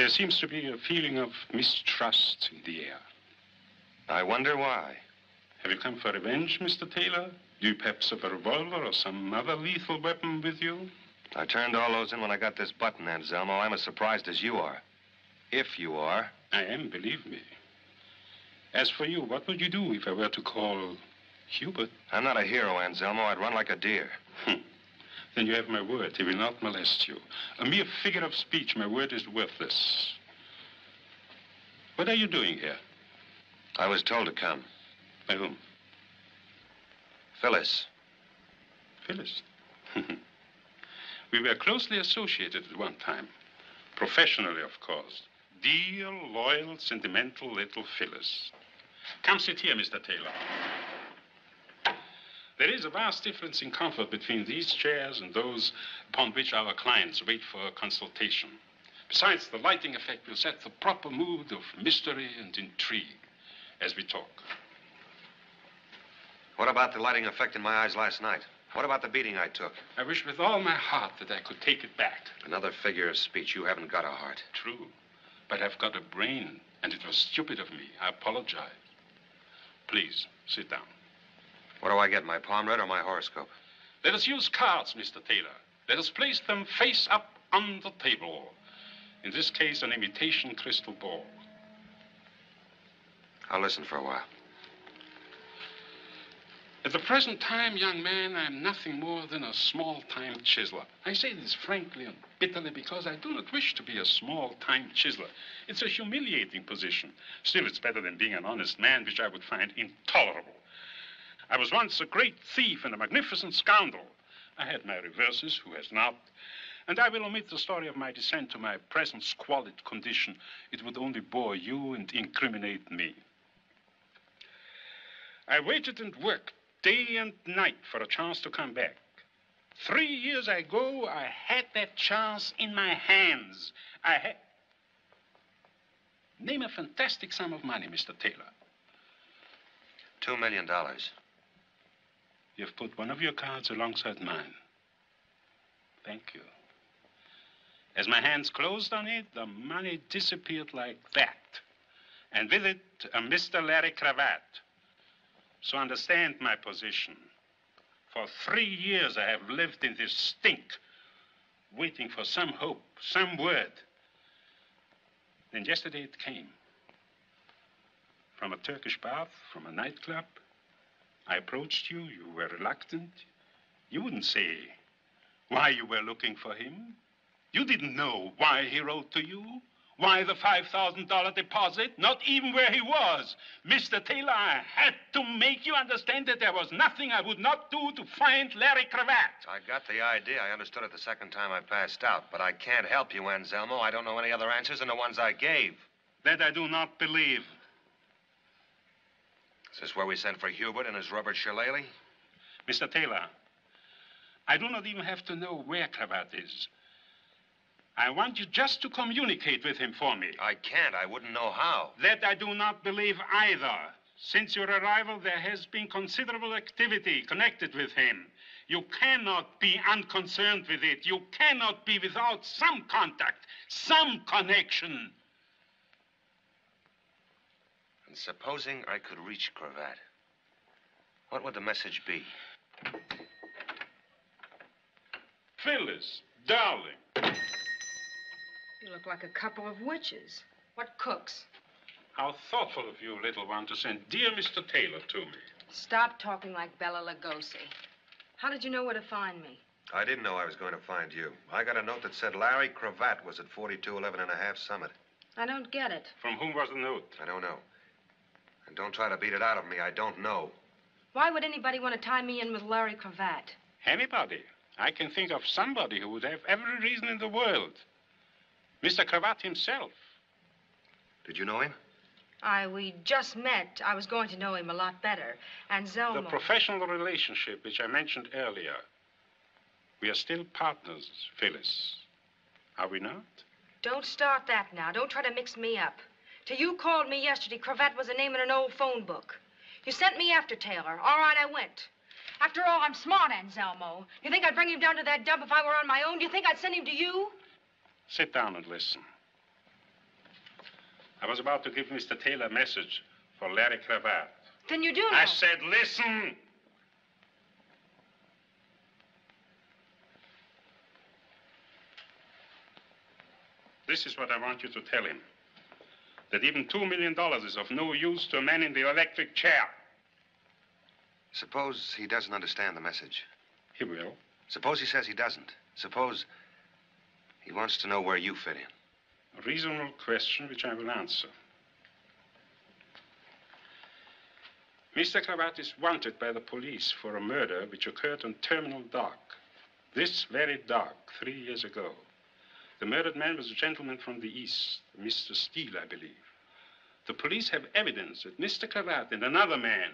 There seems to be a feeling of mistrust in the air. I wonder why. Have you come for revenge, Mr. Taylor? Do you perhaps have a revolver or some other lethal weapon with you? I turned all those in when I got this button, Anselmo. I'm as surprised as you are. If you are. I am, believe me. As for you, what would you do if I were to call Hubert? I'm not a hero, Anselmo. I'd run like a deer. Then you have my word. He will not molest you. A mere figure of speech, my word is worthless. What are you doing here? I was told to come. By whom? Phyllis. Phyllis? We were closely associated at one time. Professionally, of course. Dear, loyal, sentimental little Phyllis. Come sit here, Mr. Taylor. There is a vast difference in comfort between these chairs and those upon which our clients wait for a consultation. Besides, the lighting effect will set the proper mood of mystery and intrigue as we talk. What about the lighting effect in my eyes last night? What about the beating I took? I wish with all my heart that I could take it back. Another figure of speech. You haven't got a heart. True, but I've got a brain, and it was stupid of me. I apologize. Please, sit down. What do I get, my palm read or my horoscope? Let us use cards, Mr. Taylor. Let us place them face up on the table. In this case, an imitation crystal ball. I'll listen for a while. At the present time, young man, I am nothing more than a small-time chiseler. I say this frankly and bitterly because I do not wish to be a small-time chiseler. It's a humiliating position. Still, it's better than being an honest man, which I would find intolerable. I was once a great thief and a magnificent scoundrel. I had my reverses, who has not? And I will omit the story of my descent to my present squalid condition. It would only bore you and incriminate me. I waited and worked day and night for a chance to come back. 3 years ago, I had that chance in my hands. Name a fantastic sum of money, Mr. Taylor. $2 million. You've put one of your cards alongside mine. Thank you. As my hands closed on it, the money disappeared like that. And with it, a Mr. Larry Cravat. So understand my position. For 3 years, I have lived in this stink, waiting for some hope, some word. Then yesterday it came. From a Turkish bath, from a nightclub. I approached you. You were reluctant. You wouldn't say why you were looking for him. You didn't know why he wrote to you. Why the $5,000 deposit? Not even where he was. Mr. Taylor, I had to make you understand that there was nothing I would not do to find Larry Cravat. I got the idea. I understood it the second time I passed out. But I can't help you, Anselmo. I don't know any other answers than the ones I gave. That I do not believe. Is this where we sent for Hubert and his rubber shillelagh? Mr. Taylor, I do not even have to know where Cravat is. I want you just to communicate with him for me. I can't. I wouldn't know how. That I do not believe either. Since your arrival, there has been considerable activity connected with him. You cannot be unconcerned with it. You cannot be without some contact, some connection. And supposing I could reach Cravat, what would the message be? Phyllis, darling. You look like a couple of witches. What cooks? How thoughtful of you, little one, to send dear Mr. Taylor to me. Stop talking like Bela Lugosi. How did you know where to find me? I didn't know I was going to find you. I got a note that said Larry Cravat was at 4211 and a half Summit. I don't get it. From whom was the note? I don't know. And don't try to beat it out of me. I don't know. Why would anybody want to tie me in with Larry Cravat? Anybody. I can think of somebody who would have every reason in the world. Mr. Cravat himself. Did you know him? We just met. I was going to know him a lot better. Anselmo. The professional relationship which I mentioned earlier. We are still partners, Phyllis. Are we not? Don't start that now. Don't try to mix me up. Till you called me yesterday, Cravat was a name in an old phone book. You sent me after Taylor. All right, I went. After all, I'm smart, Anselmo. You think I'd bring him down to that dump if I were on my own? Do you think I'd send him to you? Sit down and listen. I was about to give Mr. Taylor a message for Larry Cravat. Then you do know. I said, listen! This is what I want you to tell him. That even $2 million is of no use to a man in the electric chair. Suppose he doesn't understand the message. He will. Suppose he says he doesn't. Suppose he wants to know where you fit in. A reasonable question which I will answer. Mr. Cravat is wanted by the police for a murder which occurred on Terminal Dock. This very dock, 3 years ago. The murdered man was a gentleman from the East, Mr. Steele, I believe. The police have evidence that Mr. Cravat and another man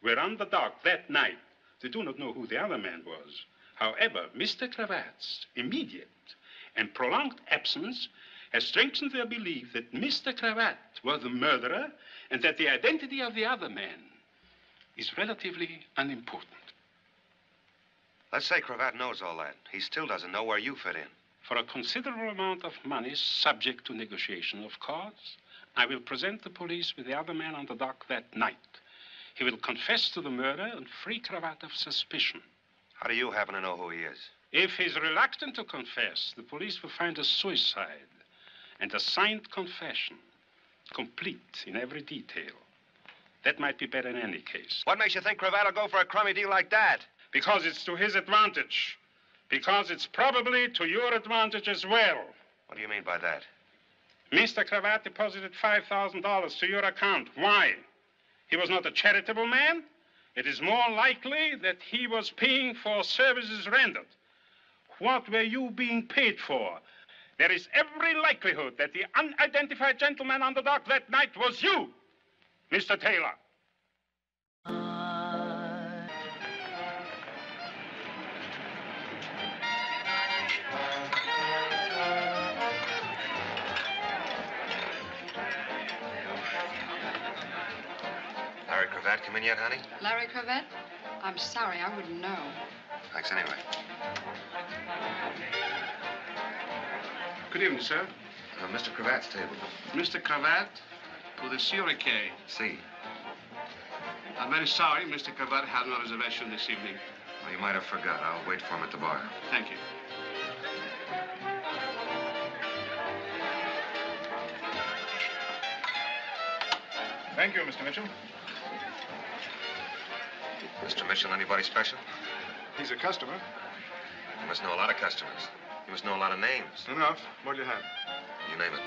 were on the dock that night. They do not know who the other man was. However, Mr. Cravat's immediate and prolonged absence has strengthened their belief that Mr. Cravat was the murderer and that the identity of the other man is relatively unimportant. Let's say Cravat knows all that. He still doesn't know where you fit in. For a considerable amount of money, subject to negotiation, of course, I will present the police with the other man on the dock that night. He will confess to the murder and free Cravat of suspicion. How do you happen to know who he is? If he's reluctant to confess, the police will find a suicide and a signed confession, complete in every detail. That might be better in any case. What makes you think Cravat will go for a crummy deal like that? Because it's to his advantage. Because it's probably to your advantage as well. What do you mean by that? Mr. Cravat deposited $5,000 to your account. Why? He was not a charitable man. It is more likely that he was paying for services rendered. What were you being paid for? There is every likelihood that the unidentified gentleman on the dock that night was you, Mr. Taylor. Larry Cravat come in yet, honey? Larry Cravat? I'm sorry, I wouldn't know. Thanks anyway. Good evening, sir. Mr. Cravat's table. Mr. Cravat, pour the Suriquet. See. I'm very sorry Mr. Cravat had no reservation this evening. Well, you might have forgot. I'll wait for him at the bar. Thank you. Thank you, Mr. Mitchell. Mr. Mitchell, anybody special? He's a customer. You must know a lot of customers. You must know a lot of names. Enough. What do you have? You name it.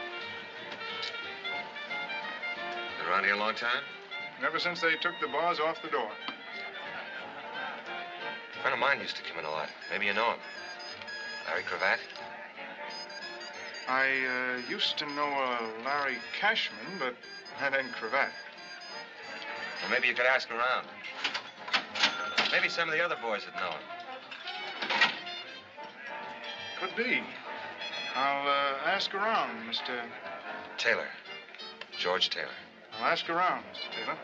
Been around here a long time? Ever since they took the bars off the door. A friend of mine used to come in a lot. Maybe you know him. Larry Cravat? I used to know a Larry Cashman, but that ain't Cravat. Well, maybe you could ask around. Maybe some of the other boys would know him. Could be. I'll ask around, Mr. Taylor. George Taylor. I'll ask around, Mr. Taylor.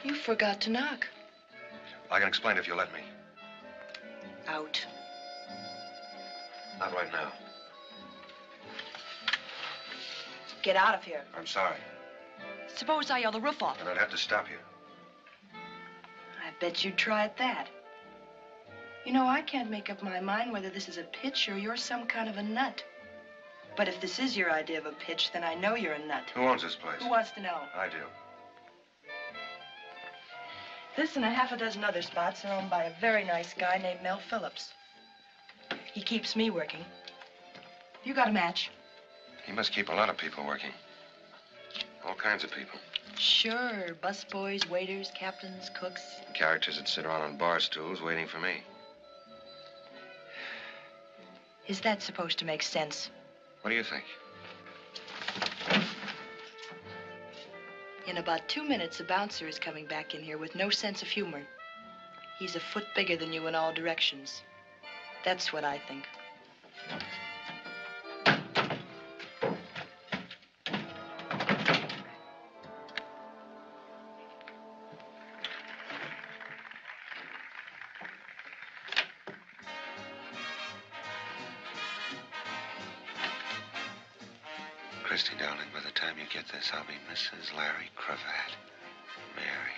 You forgot to knock. I can explain if you'll let me. Out. Not right now. Get out of here. I'm sorry. Suppose I yell the roof off. And I'd have to stop you. I bet you'd try at that. You know, I can't make up my mind whether this is a pitch or you're some kind of a nut. But if this is your idea of a pitch, then I know you're a nut. Who owns this place? Who wants to know? I do. This and a half a dozen other spots are owned by a very nice guy named Mel Phillips. He keeps me working. You got a match? He must keep a lot of people working. All kinds of people. Sure. Busboys, waiters, captains, cooks. Characters that sit around on bar stools waiting for me. Is that supposed to make sense? What do you think? In about 2 minutes, a bouncer is coming back in here with no sense of humor. He's a foot bigger than you in all directions. That's what I think. Christy, darling, by the time you get this, I'll be Mrs. Larry Cravat. Mary.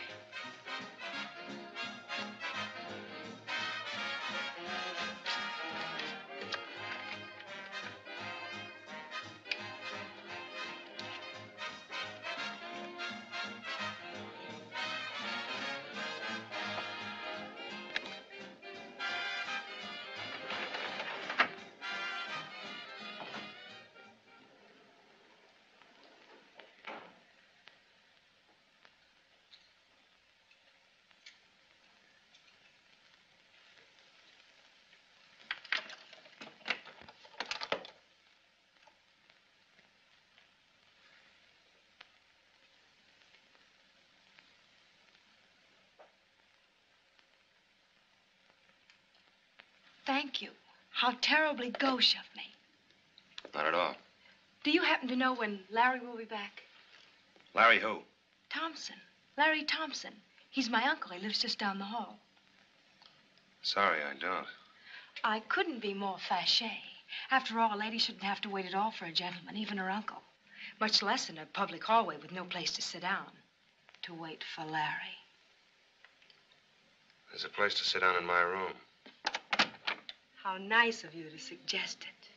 Thank you. How terribly gauche of me. Not at all. Do you happen to know when Larry will be back? Larry who? Thompson. Larry Thompson. He's my uncle. He lives just down the hall. Sorry, I don't. I couldn't be more fâché. After all, a lady shouldn't have to wait at all for a gentleman, even her uncle. Much less in a public hallway with no place to sit down. To wait for Larry. There's a place to sit down in my room. How nice of you to suggest it.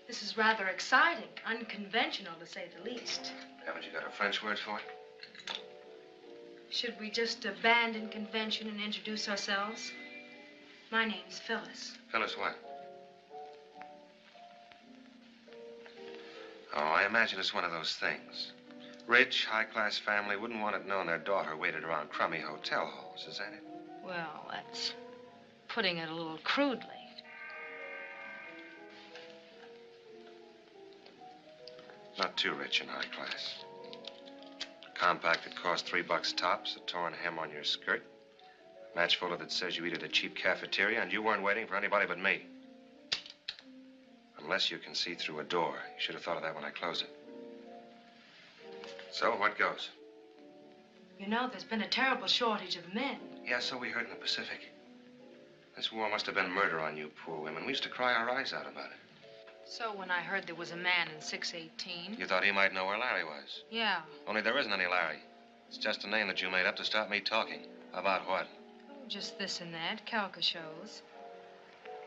This is rather exciting, unconventional to say the least. Haven't you got a French word for it? Should we just abandon convention and introduce ourselves? My name's Phyllis. Phyllis what? Oh, I imagine it's one of those things. Rich, high-class family wouldn't want it known their daughter waited around crummy hotel halls, is that it? Well, that's putting it a little crudely. Not too rich and high class. A compact that costs $3 tops, a torn hem on your skirt, a match folder that says you eat at a cheap cafeteria, and you weren't waiting for anybody but me. Unless you can see through a door. You should have thought of that when I closed it. So, what goes? You know, there's been a terrible shortage of men. Yeah, so we heard in the Pacific. This war must have been murder on you poor women. We used to cry our eyes out about it. So when I heard there was a man in 618... You thought he might know where Larry was? Yeah. Only there isn't any Larry. It's just a name that you made up to stop me talking. About what? Oh, just this and that, caricatures.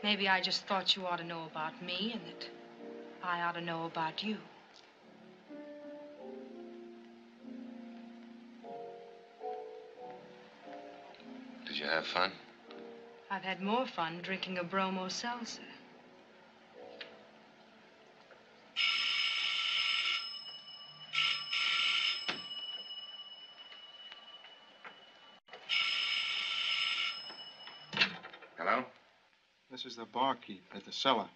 Maybe I just thought you ought to know about me and that I ought to know about you. Did you have fun? I've had more fun drinking a bromo seltzer. Hello? This is the barkeep at the cellar.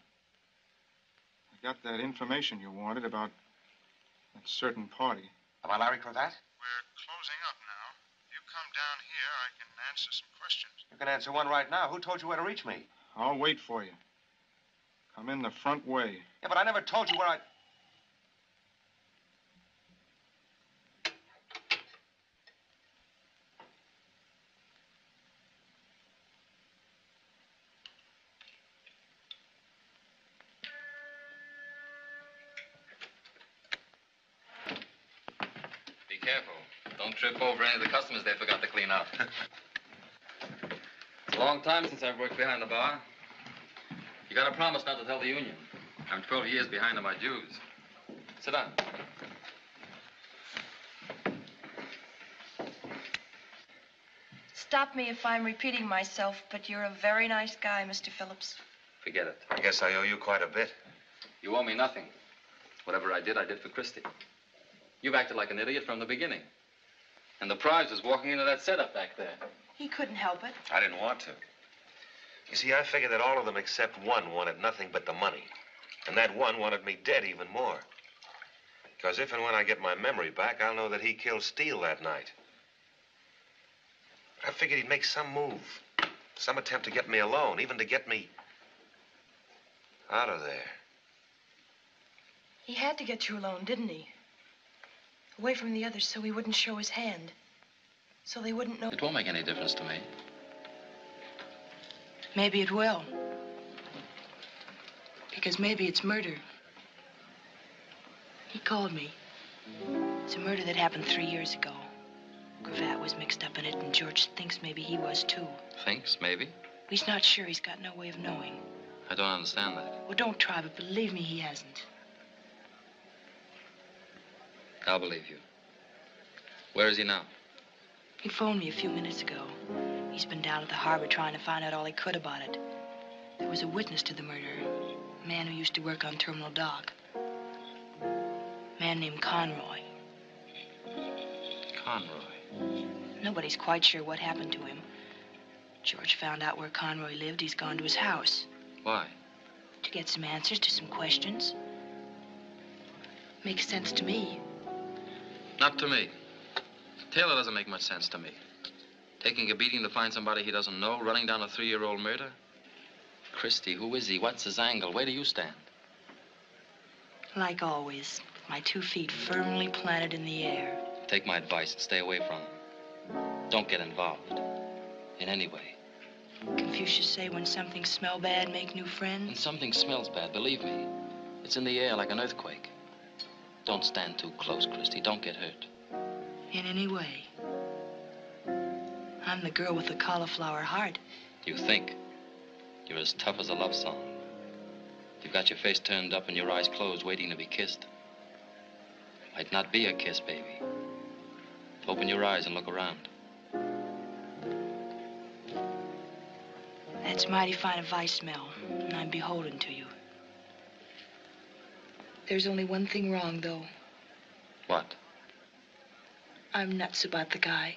I got that information you wanted about that certain party. About Larry Cravat? We're closing up now. You come down here, I can answer some questions. You can answer one right now. Who told you where to reach me? I'll wait for you. Come in the front way. Yeah, but I never told you where I... Be careful. Don't trip over any of the customers they forgot to clean up. It's a long time since I've worked behind the bar. You got to promise not to tell the union. I'm 12 years behind on my dues. Sit down. Stop me if I'm repeating myself, but you're a very nice guy, Mr. Phillips. Forget it. I guess I owe you quite a bit. You owe me nothing. Whatever I did for Christie. You've acted like an idiot from the beginning. And the prize was walking into that setup back there. He couldn't help it. I didn't want to. You see, I figured that all of them except one wanted nothing but the money. And that one wanted me dead even more. Because if and when I get my memory back, I'll know that he killed Steele that night. But I figured he'd make some move. Some attempt to get me alone, even to get me out of there. He had to get you alone, didn't he? Away from the others so he wouldn't show his hand. So they wouldn't know. It won't make any difference to me. Maybe it will. Because maybe it's murder. He called me. It's a murder that happened 3 years ago. Cravat was mixed up in it, and George thinks maybe he was, too. Thinks, maybe? He's not sure. He's got no way of knowing. I don't understand that. Well, don't try, but believe me, he hasn't. I'll believe you. Where is he now? He phoned me a few minutes ago. He's been down at the harbor trying to find out all he could about it. There was a witness to the murder. A man who used to work on Terminal Dock. A man named Conroy. Conroy. Nobody's quite sure what happened to him. George found out where Conroy lived. He's gone to his house. Why? To get some answers to some questions. Makes sense to me. Not to me. Taylor doesn't make much sense to me. Taking a beating to find somebody he doesn't know, running down a 3-year-old murder. Christie, who is he? What's his angle? Where do you stand? Like always, with my 2 feet firmly planted in the air. Take my advice and stay away from him. Don't get involved. In any way. Confucius say when something smell bad, make new When friends. something smells bad, believe me, it's in the air like an earthquake. Don't stand too close, Christie. Don't get hurt. In any way. I'm the girl with the cauliflower heart. You think. You're as tough as a love song. You've got your face turned up and your eyes closed, waiting to be kissed. Might not be a kiss, baby. Open your eyes and look around. That's mighty fine advice, Mel, and I'm beholden to you. There's only one thing wrong, though. What? I'm nuts about the guy.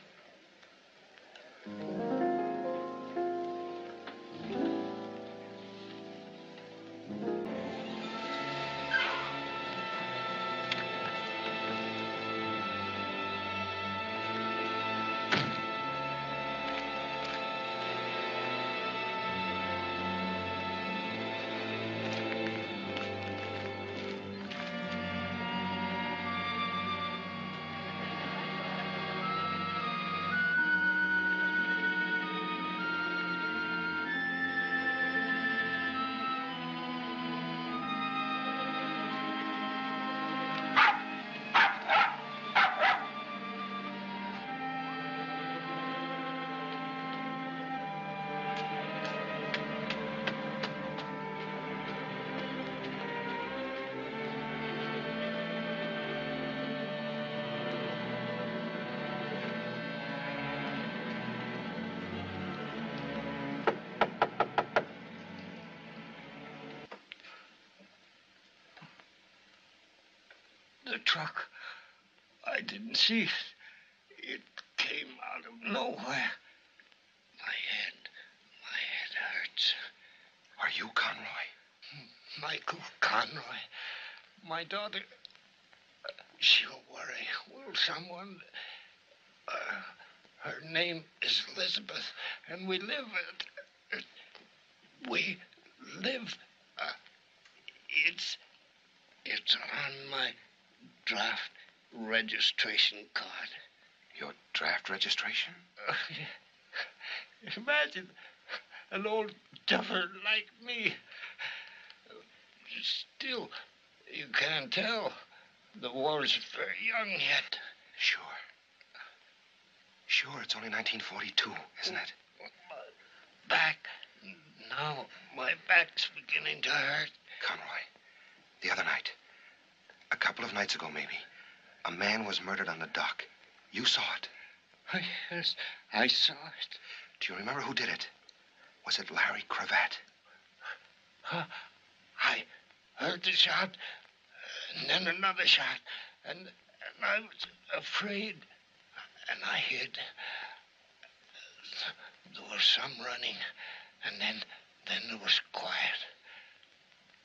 The truck. I didn't see it. It came out of nowhere. My head hurts. Are you Conroy? Michael Conroy. My daughter, she'll worry. Will someone... Her name is Elizabeth, and we live at... we live... It's on my draft registration card. Your draft registration? Imagine an old duffer like me. Still, you can't tell. The war's very young yet. Sure. Sure, it's only 1942, isn't it? Back. Now, my back's beginning to hurt. Conroy, the other night, a couple of nights ago maybe, a man was murdered on the dock. You saw it. Yes, I saw it. Do you remember who did it? Was it Larry Cravat? I heard the shot, and then another shot, and I was afraid, and I hid. There was some running, and then there was quiet.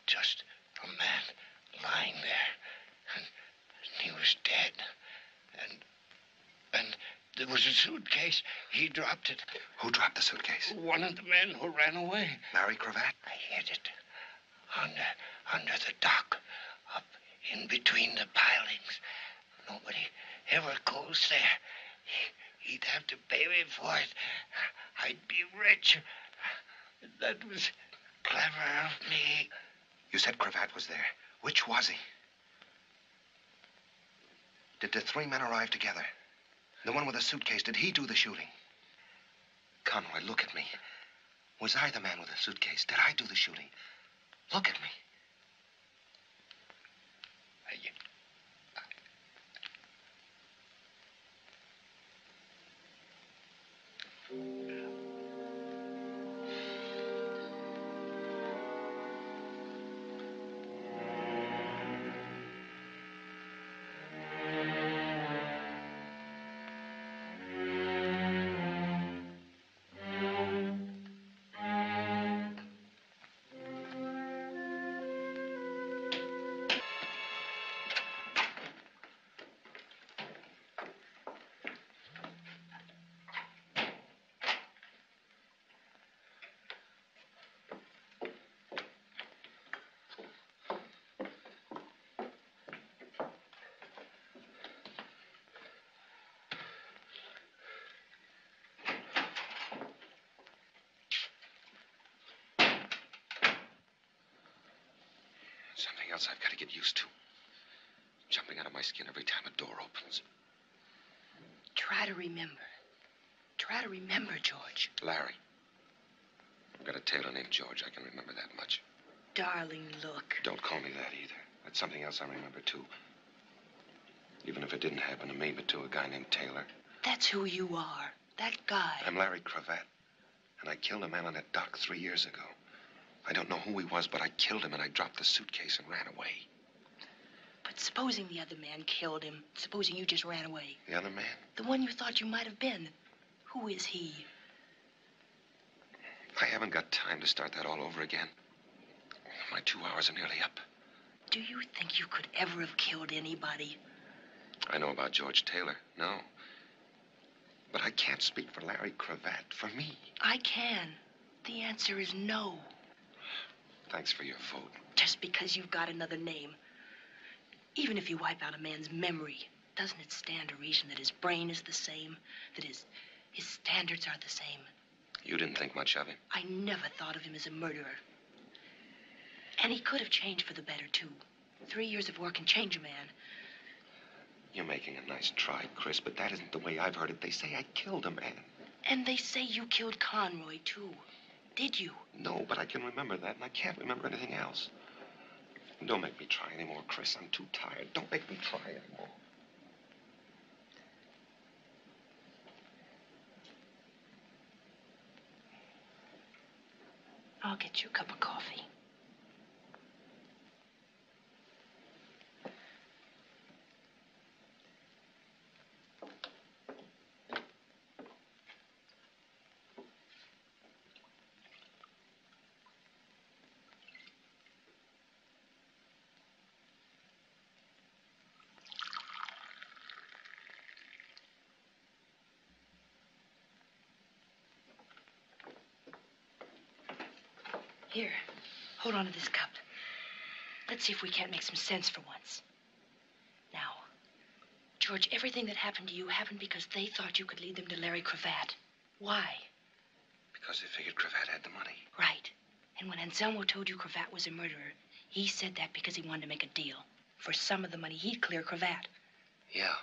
Just a man lying there, and he was dead. And there was a suitcase. He dropped it. Who dropped the suitcase? One of the men who ran away. Larry Cravat? I hid it under the dock, up in between the pilings. Nobody ever goes there. He'd have to pay me for it. I'd be rich. That was clever of me. You said Cravat was there. Which was he? Did the three men arrive together? The one with the suitcase, did he do the shooting? Conroy, look at me. Was I the man with the suitcase? Did I do the shooting? Look at me. Something else I've got to get used to. Jumping out of my skin every time a door opens. Try to remember. Try to remember, George. Larry. I've got a tailor named George. I can remember that much. Darling, look. Don't call me that either. That's something else I remember, too. Even if it didn't happen to me, but to a guy named Taylor. That's who you are. That guy. I'm Larry Cravat. And I killed a man on that dock 3 years ago. I don't know who he was, but I killed him and I dropped the suitcase and ran away. But supposing the other man killed him, supposing you just ran away. The other man? The one you thought you might have been. Who is he? I haven't got time to start that all over again. My 2 hours are nearly up. Do you think you could ever have killed anybody? I know about George Taylor. No. But I can't speak for Larry Cravat. For me. I can. The answer is no. Thanks for your vote. Just because you've got another name. Even if you wipe out a man's memory, doesn't it stand to reason that his brain is the same? That his standards are the same? You didn't think much of him? I never thought of him as a murderer. And he could have changed for the better, too. 3 years of work can change a man. You're making a nice try, Chris, but that isn't the way I've heard it. They say I killed a man. And they say you killed Conroy, too. Did you? No, but I can remember that, and I can't remember anything else. Don't make me try anymore, Chris. I'm too tired. Don't make me try anymore. I'll get you a cup of coffee. Here, hold on to this cup. Let's see if we can't make some sense for once. Now, George, everything that happened to you happened because they thought you could lead them to Larry Cravat. Why? Because they figured Cravat had the money. Right. And when Anselmo told you Cravat was a murderer, he said that because he wanted to make a deal. For some of the money, he'd clear Cravat. Yeah.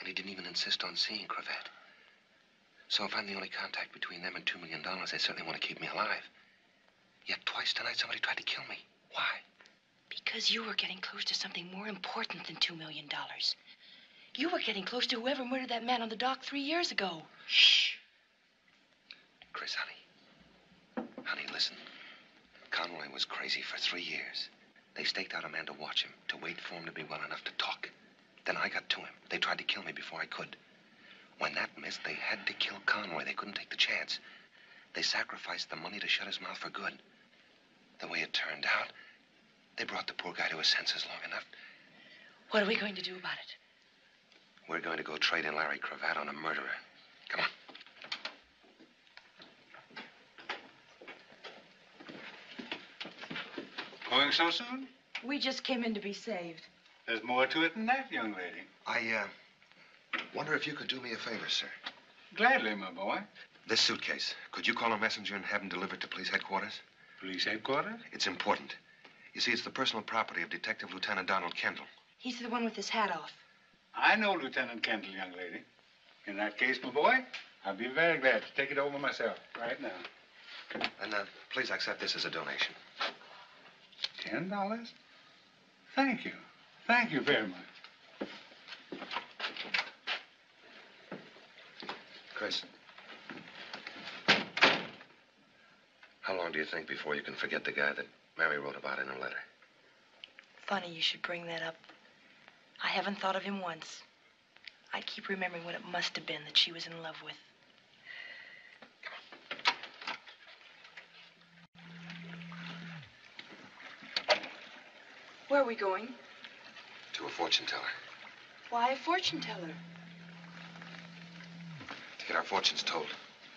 And he didn't even insist on seeing Cravat. So if I'm the only contact between them and $2 million, they certainly want to keep me alive. Yet twice tonight, somebody tried to kill me. Why? Because you were getting close to something more important than $2 million. You were getting close to whoever murdered that man on the dock 3 years ago. Shh. Chris, honey. Honey, listen. Conroy was crazy for 3 years. They staked out a man to watch him, to wait for him to be well enough to talk. Then I got to him. They tried to kill me before I could. When that missed, they had to kill Conroy. They couldn't take the chance. They sacrificed the money to shut his mouth for good. The way it turned out, they brought the poor guy to his senses long enough. What are we going to do about it? We're going to go trade in Larry Cravat on a murderer. Come on. Going so soon? We just came in to be saved. There's more to it than that, young lady. I wonder if you could do me a favor, sir. Gladly, my boy. This suitcase, could you call a messenger and have him delivered to police headquarters? Police headquarters? It's important. You see, it's the personal property of Detective Lieutenant Donald Kendall. He's the one with his hat off. I know Lieutenant Kendall, young lady. In that case, my boy, I'll be very glad to take it over myself right now. And please accept this as a donation. $10? Thank you. Thank you very much. Chris. How long do you think before you can forget the guy that Mary wrote about in her letter? Funny you should bring that up. I haven't thought of him once. I keep remembering what it must have been that she was in love with. Where are we going? To a fortune teller. Why a fortune teller? To get our fortunes told.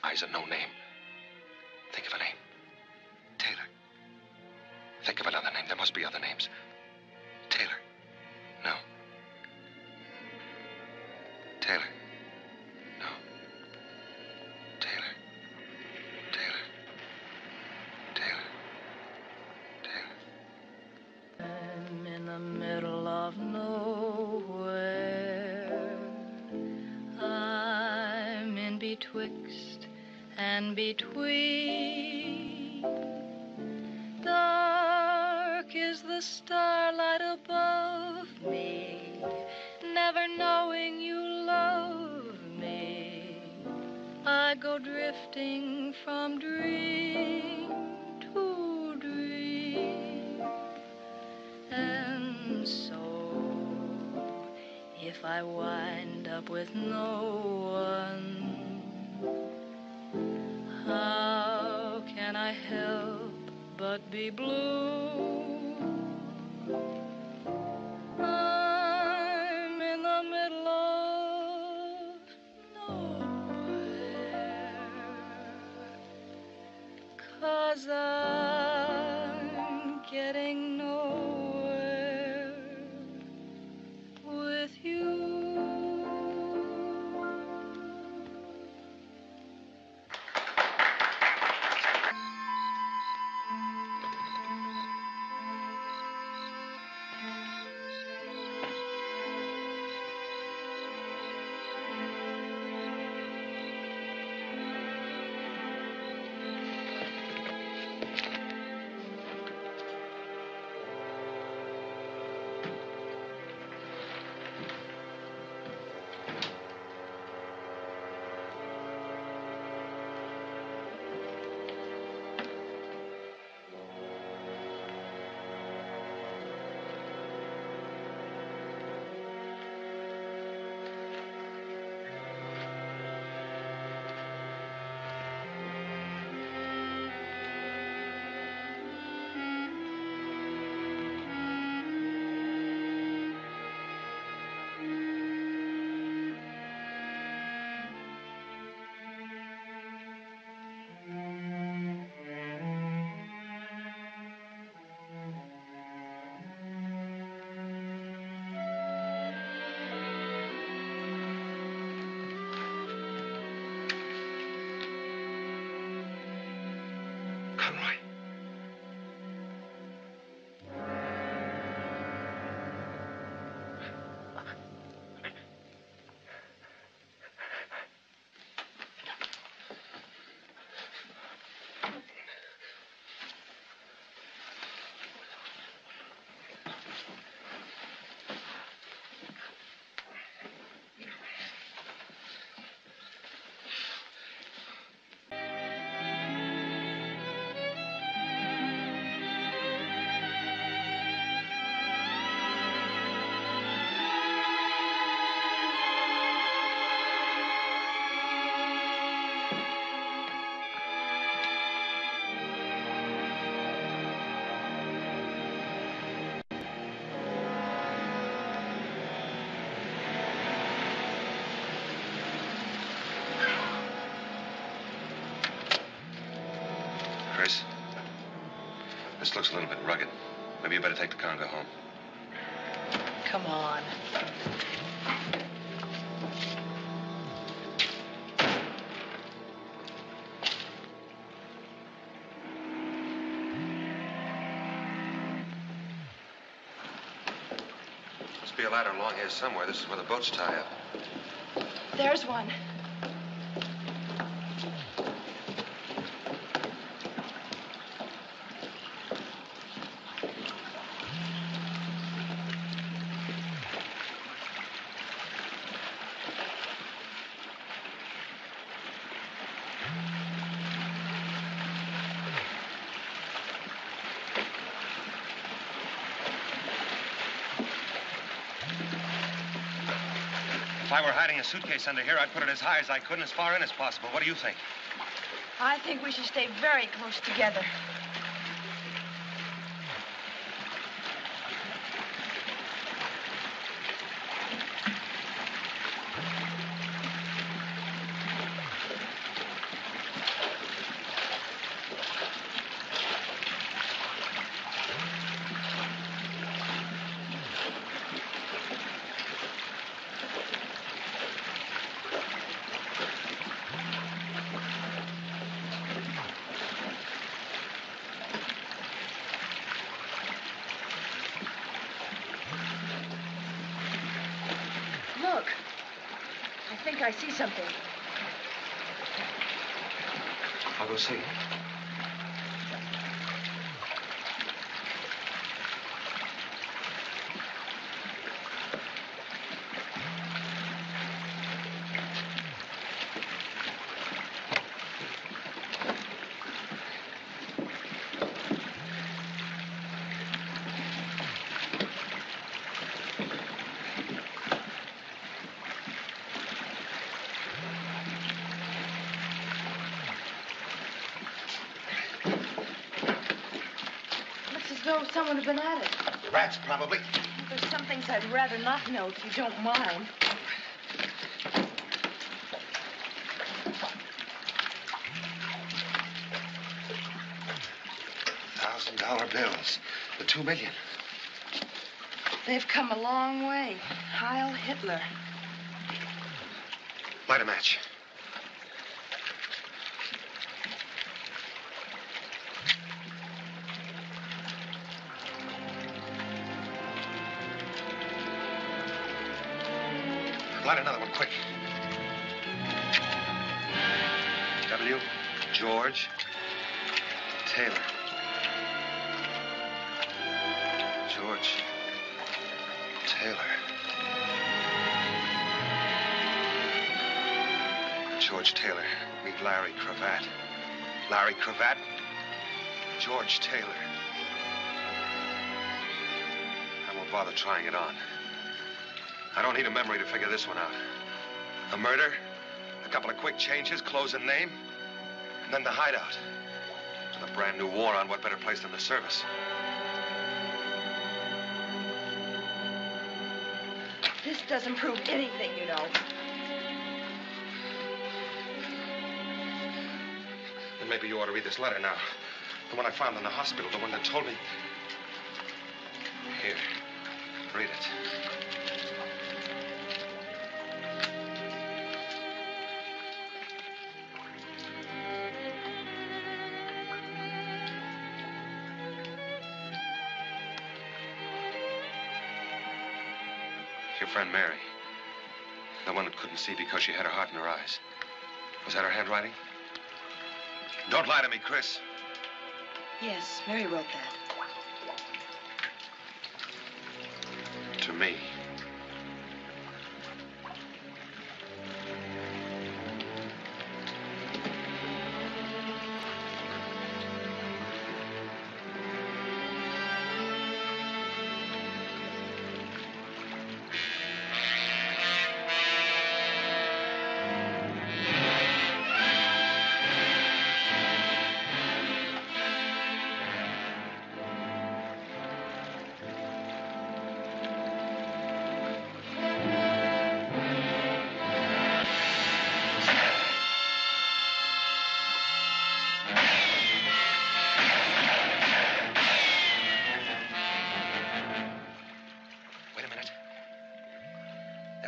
Eyes are no name. Think of a name. Taylor. Think of another name. There must be other names. Taylor. No. Taylor. No. Taylor. Taylor. Taylor. Taylor. I'm in the middle of nowhere. I'm in betwixt and between. Dark is the starlight above me, never knowing you love me. I go drifting from dream to dream. And so, if I wind up with no one, how can I help but be blue? I'm in the middle of nowhere, 'cause I'm getting nowhere with you. This looks a little bit rugged. Maybe you better take the car and go home. Come on. Must be a ladder along here somewhere. This is where the boats tie up. There's one. If I were hiding a suitcase under here, I'd put it as high as I could and as far in as possible. What do you think? I think we should stay very close together. Look. I think I see something. I'll go see. As though someone had been at it. Rats, probably. There's some things I'd rather not know, if you don't mind. $1,000 bills. The 2 million. They've come a long way. Heil Hitler. Light a match. Light another one, quick. W. George Taylor. George Taylor. George Taylor. Meet Larry Cravat. Larry Cravat. George Taylor. I won't bother trying it on. I don't need a memory to figure this one out. A murder, a couple of quick changes, clothes and name, and then the hideout. With a brand new war on, what better place than the service? This doesn't prove anything, you know. Then maybe you ought to read this letter now. The one I found in the hospital, the one that told me... Here, read it. Your friend Mary. The one that couldn't see because she had her heart in her eyes. Was that her handwriting? Don't lie to me, Chris. Yes, Mary wrote that. To me.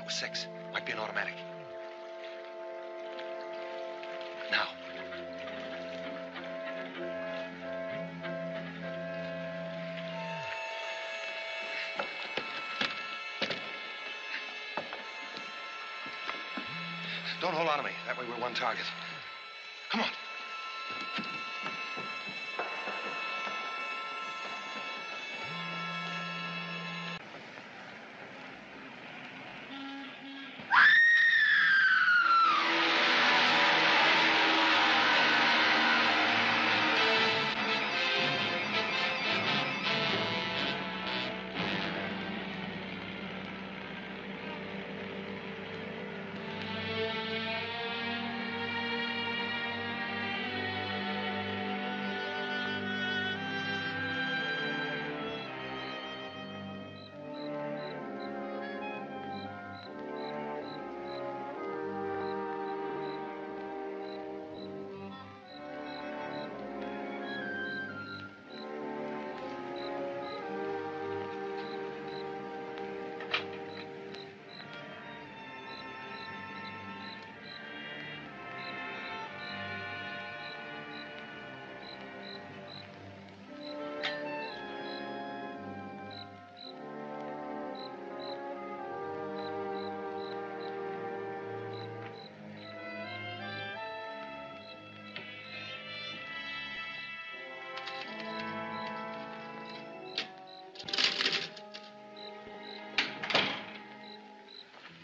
That was 6. Might be an automatic. Now. Don't hold on to me. That way we're one target. Come on.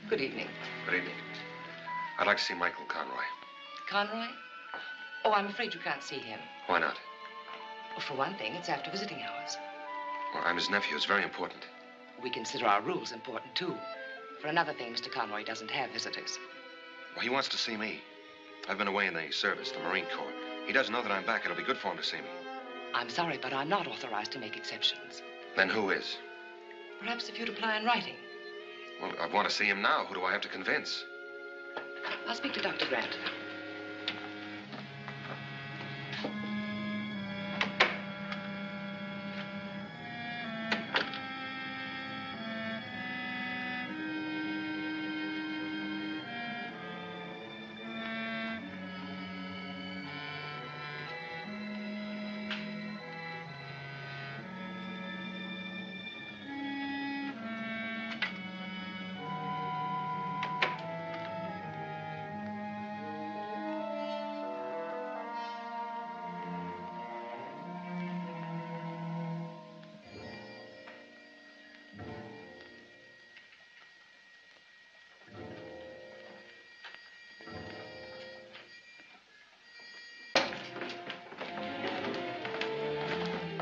Good evening. Good evening. I'd like to see Michael Conroy. Conroy? Oh, I'm afraid you can't see him. Why not? Well, for one thing, it's after visiting hours. Well, I'm his nephew. It's very important. We consider our rules important, too. For another thing, Mr. Conroy doesn't have visitors. Well, he wants to see me. I've been away in the service, the Marine Corps. He doesn't know that I'm back. It'll be good for him to see me. I'm sorry, but I'm not authorized to make exceptions. Then who is? Perhaps if you'd apply in writing. Well, I want to see him now. Who do I have to convince? I'll speak to Dr. Grant.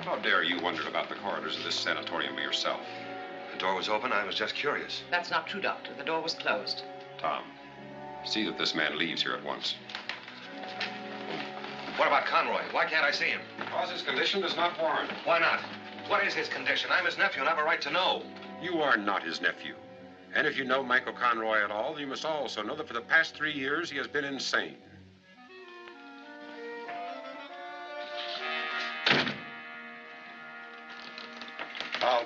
How dare you wondered about the corridors of this sanatorium yourself? The door was open. I was just curious. That's not true, Doctor. The door was closed. Tom, see that this man leaves here at once. What about Conroy? Why can't I see him? Because his condition does not warrant. Why not? What is his condition? I'm his nephew and I have a right to know. You are not his nephew. And if you know Michael Conroy at all, you must also know that for the past 3 years he has been insane. Out.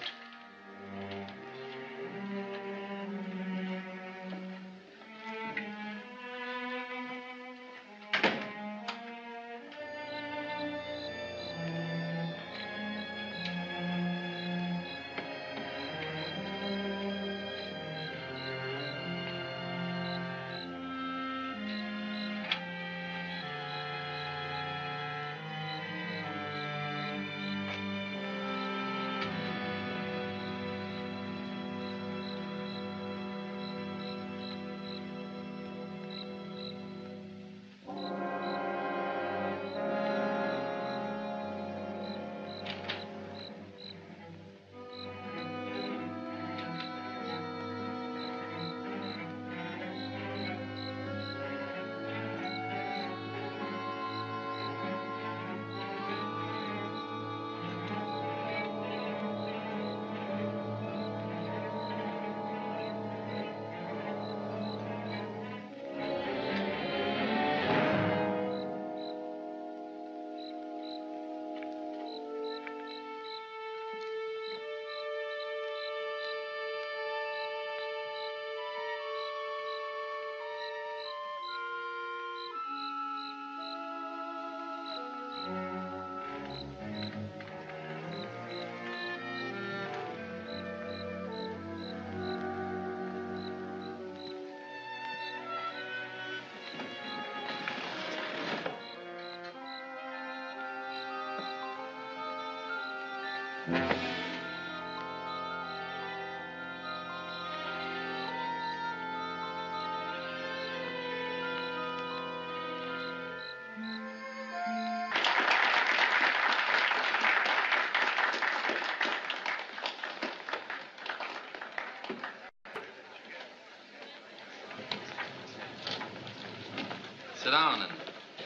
Sit down and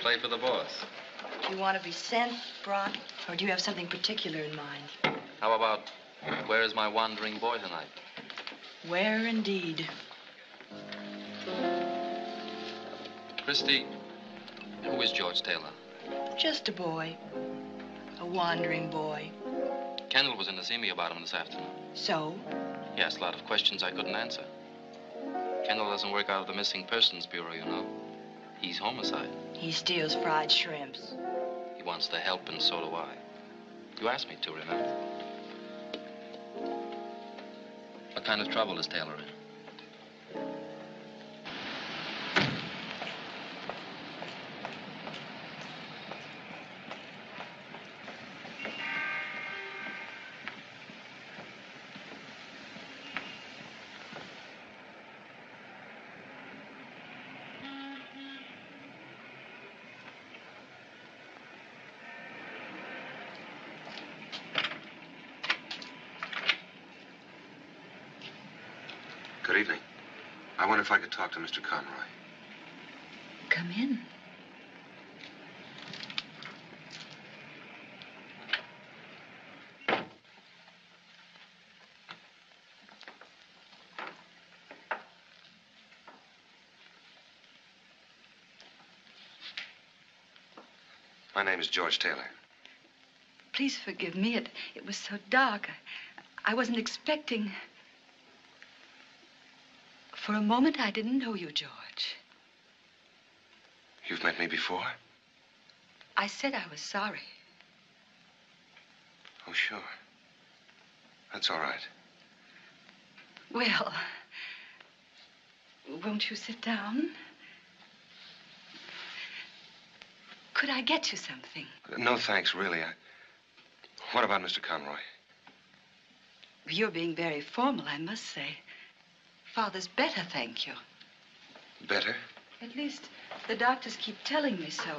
play for the boss. Do you want to be sent, brought, or do you have something particular in mind? How about where is my wandering boy tonight? Where indeed? Christy, who is George Taylor? Just a boy. A wandering boy. Kendall was in to see me about him this afternoon. So? He asked a lot of questions I couldn't answer. Kendall doesn't work out of the Missing Persons Bureau, you know. He's homicide. He steals fried shrimps. He wants to help, and so do I. You asked me to, remember? What kind of trouble is Taylor in? Good evening. I wonder if I could talk to Mr. Conroy. Come in. My name is George Taylor. Please forgive me. It was so dark. I wasn't expecting... For a moment, I didn't know you, George. You've met me before? I said I was sorry. Oh, sure. That's all right. Well, won't you sit down? Could I get you something? No, thanks, really. What about Mr. Conroy? You're being very formal, I must say. Father's better, thank you. Better? At least the doctors keep telling me so.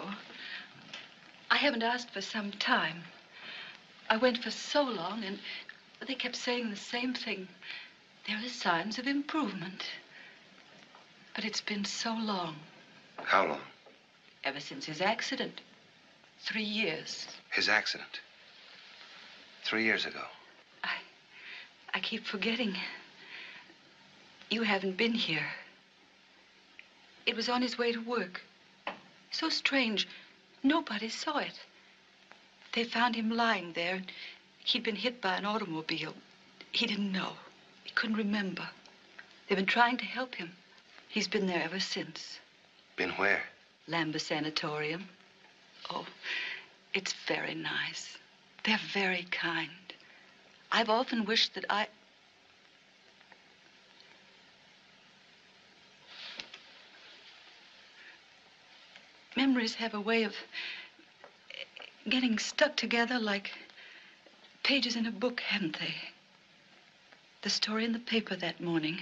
I haven't asked for some time. I went for so long, and they kept saying the same thing. There are signs of improvement. But it's been so long. How long? Ever since his accident. 3 years. His accident? 3 years ago. I keep forgetting. You haven't been here. It was on his way to work. So strange. Nobody saw it. They found him lying there. He'd been hit by an automobile. He didn't know. He couldn't remember. They've been trying to help him. He's been there ever since. Been where? Lambeth Sanatorium. Oh, it's very nice. They're very kind. I've often wished that Memories have a way of getting stuck together like pages in a book, haven't they? The story in the paper that morning.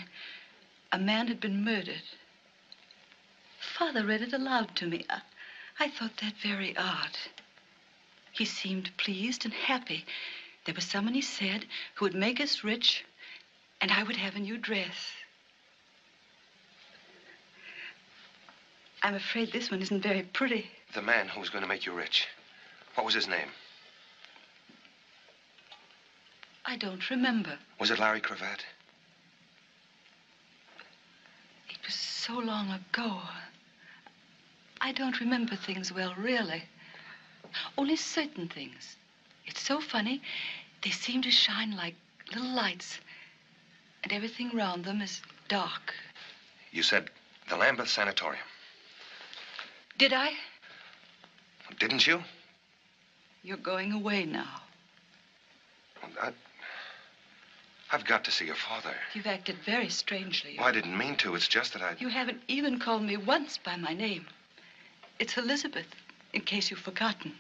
A man had been murdered. Father read it aloud to me. I thought that very odd. He seemed pleased and happy. There was someone, he said, who would make us rich, and I would have a new dress. I'm afraid this one isn't very pretty. The man who was going to make you rich. What was his name? I don't remember. Was it Larry Cravat? It was so long ago. I don't remember things well, really. Only certain things. It's so funny. They seem to shine like little lights. And everything around them is dark. You said the Lambeth Sanatorium. Did I? Didn't you? You're going away now. I've got to see your father. You've acted very strangely. Well, I didn't mean to. It's just that I... You haven't even called me once by my name. It's Elizabeth, in case you've forgotten.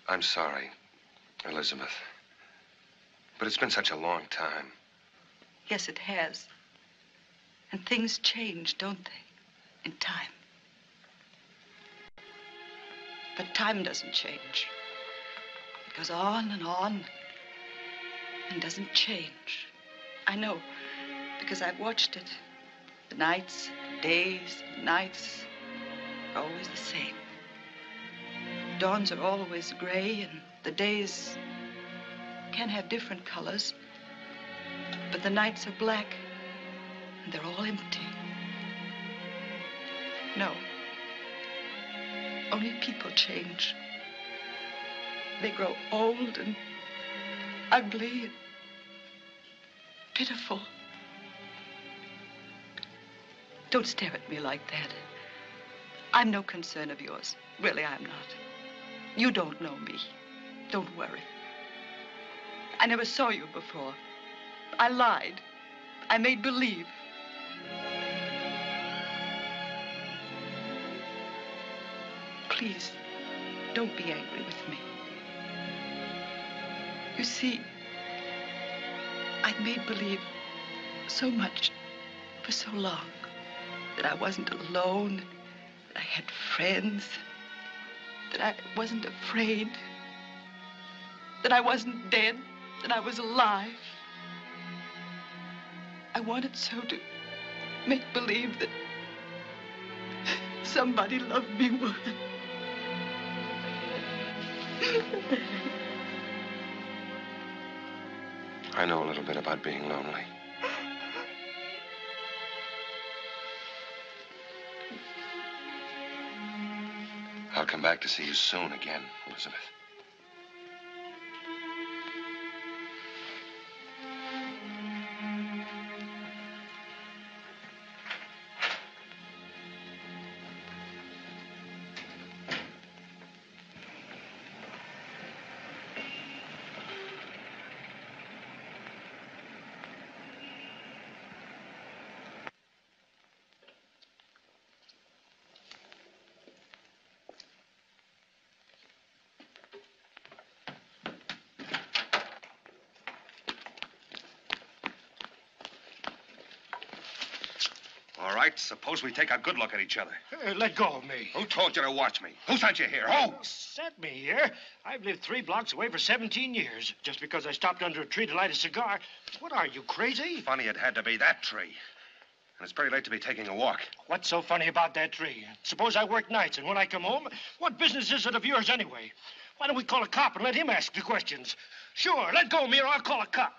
I'm sorry, Elizabeth. But it's been such a long time. Yes, it has. And things change, don't they? In time. But time doesn't change. It goes on and doesn't change. I know, because I've watched it. The nights, the days, the nights. are always the same. Dawns are always gray, and the days can have different colors, but the nights are black, and they're all empty. No. Only people change. They grow old and ugly and pitiful. Don't stare at me like that. I'm no concern of yours. Really, I'm not. You don't know me. Don't worry. I never saw you before. I lied. I made believe. Please, don't be angry with me. You see, I'd made believe so much for so long that I wasn't alone, that I had friends, that I wasn't afraid, that I wasn't dead, that I was alive. I wanted so to make believe that somebody loved me more. I know a little bit about being lonely. I'll come back to see you soon again, Elizabeth. All right, suppose we take a good look at each other. Let go of me. Who told you to watch me? Who sent you here? Who? Sent me here? I've lived 3 blocks away for 17 years. Just because I stopped under a tree to light a cigar. What are you, crazy? Funny it had to be that tree. And it's pretty late to be taking a walk. What's so funny about that tree? Suppose I work nights, and when I come home, what business is it of yours anyway? Why don't we call a cop and let him ask the questions? Sure, let go of me or I'll call a cop.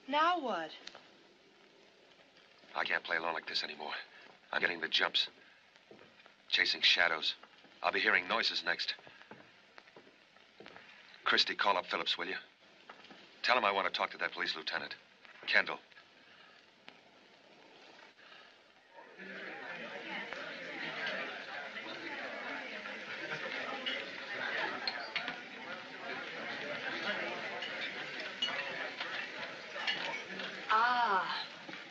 Now what? I can't play along like this anymore. I'm getting the jumps. Chasing shadows. I'll be hearing noises next. Christie, call up Phillips, will you? Tell him I want to talk to that police lieutenant. Kendall.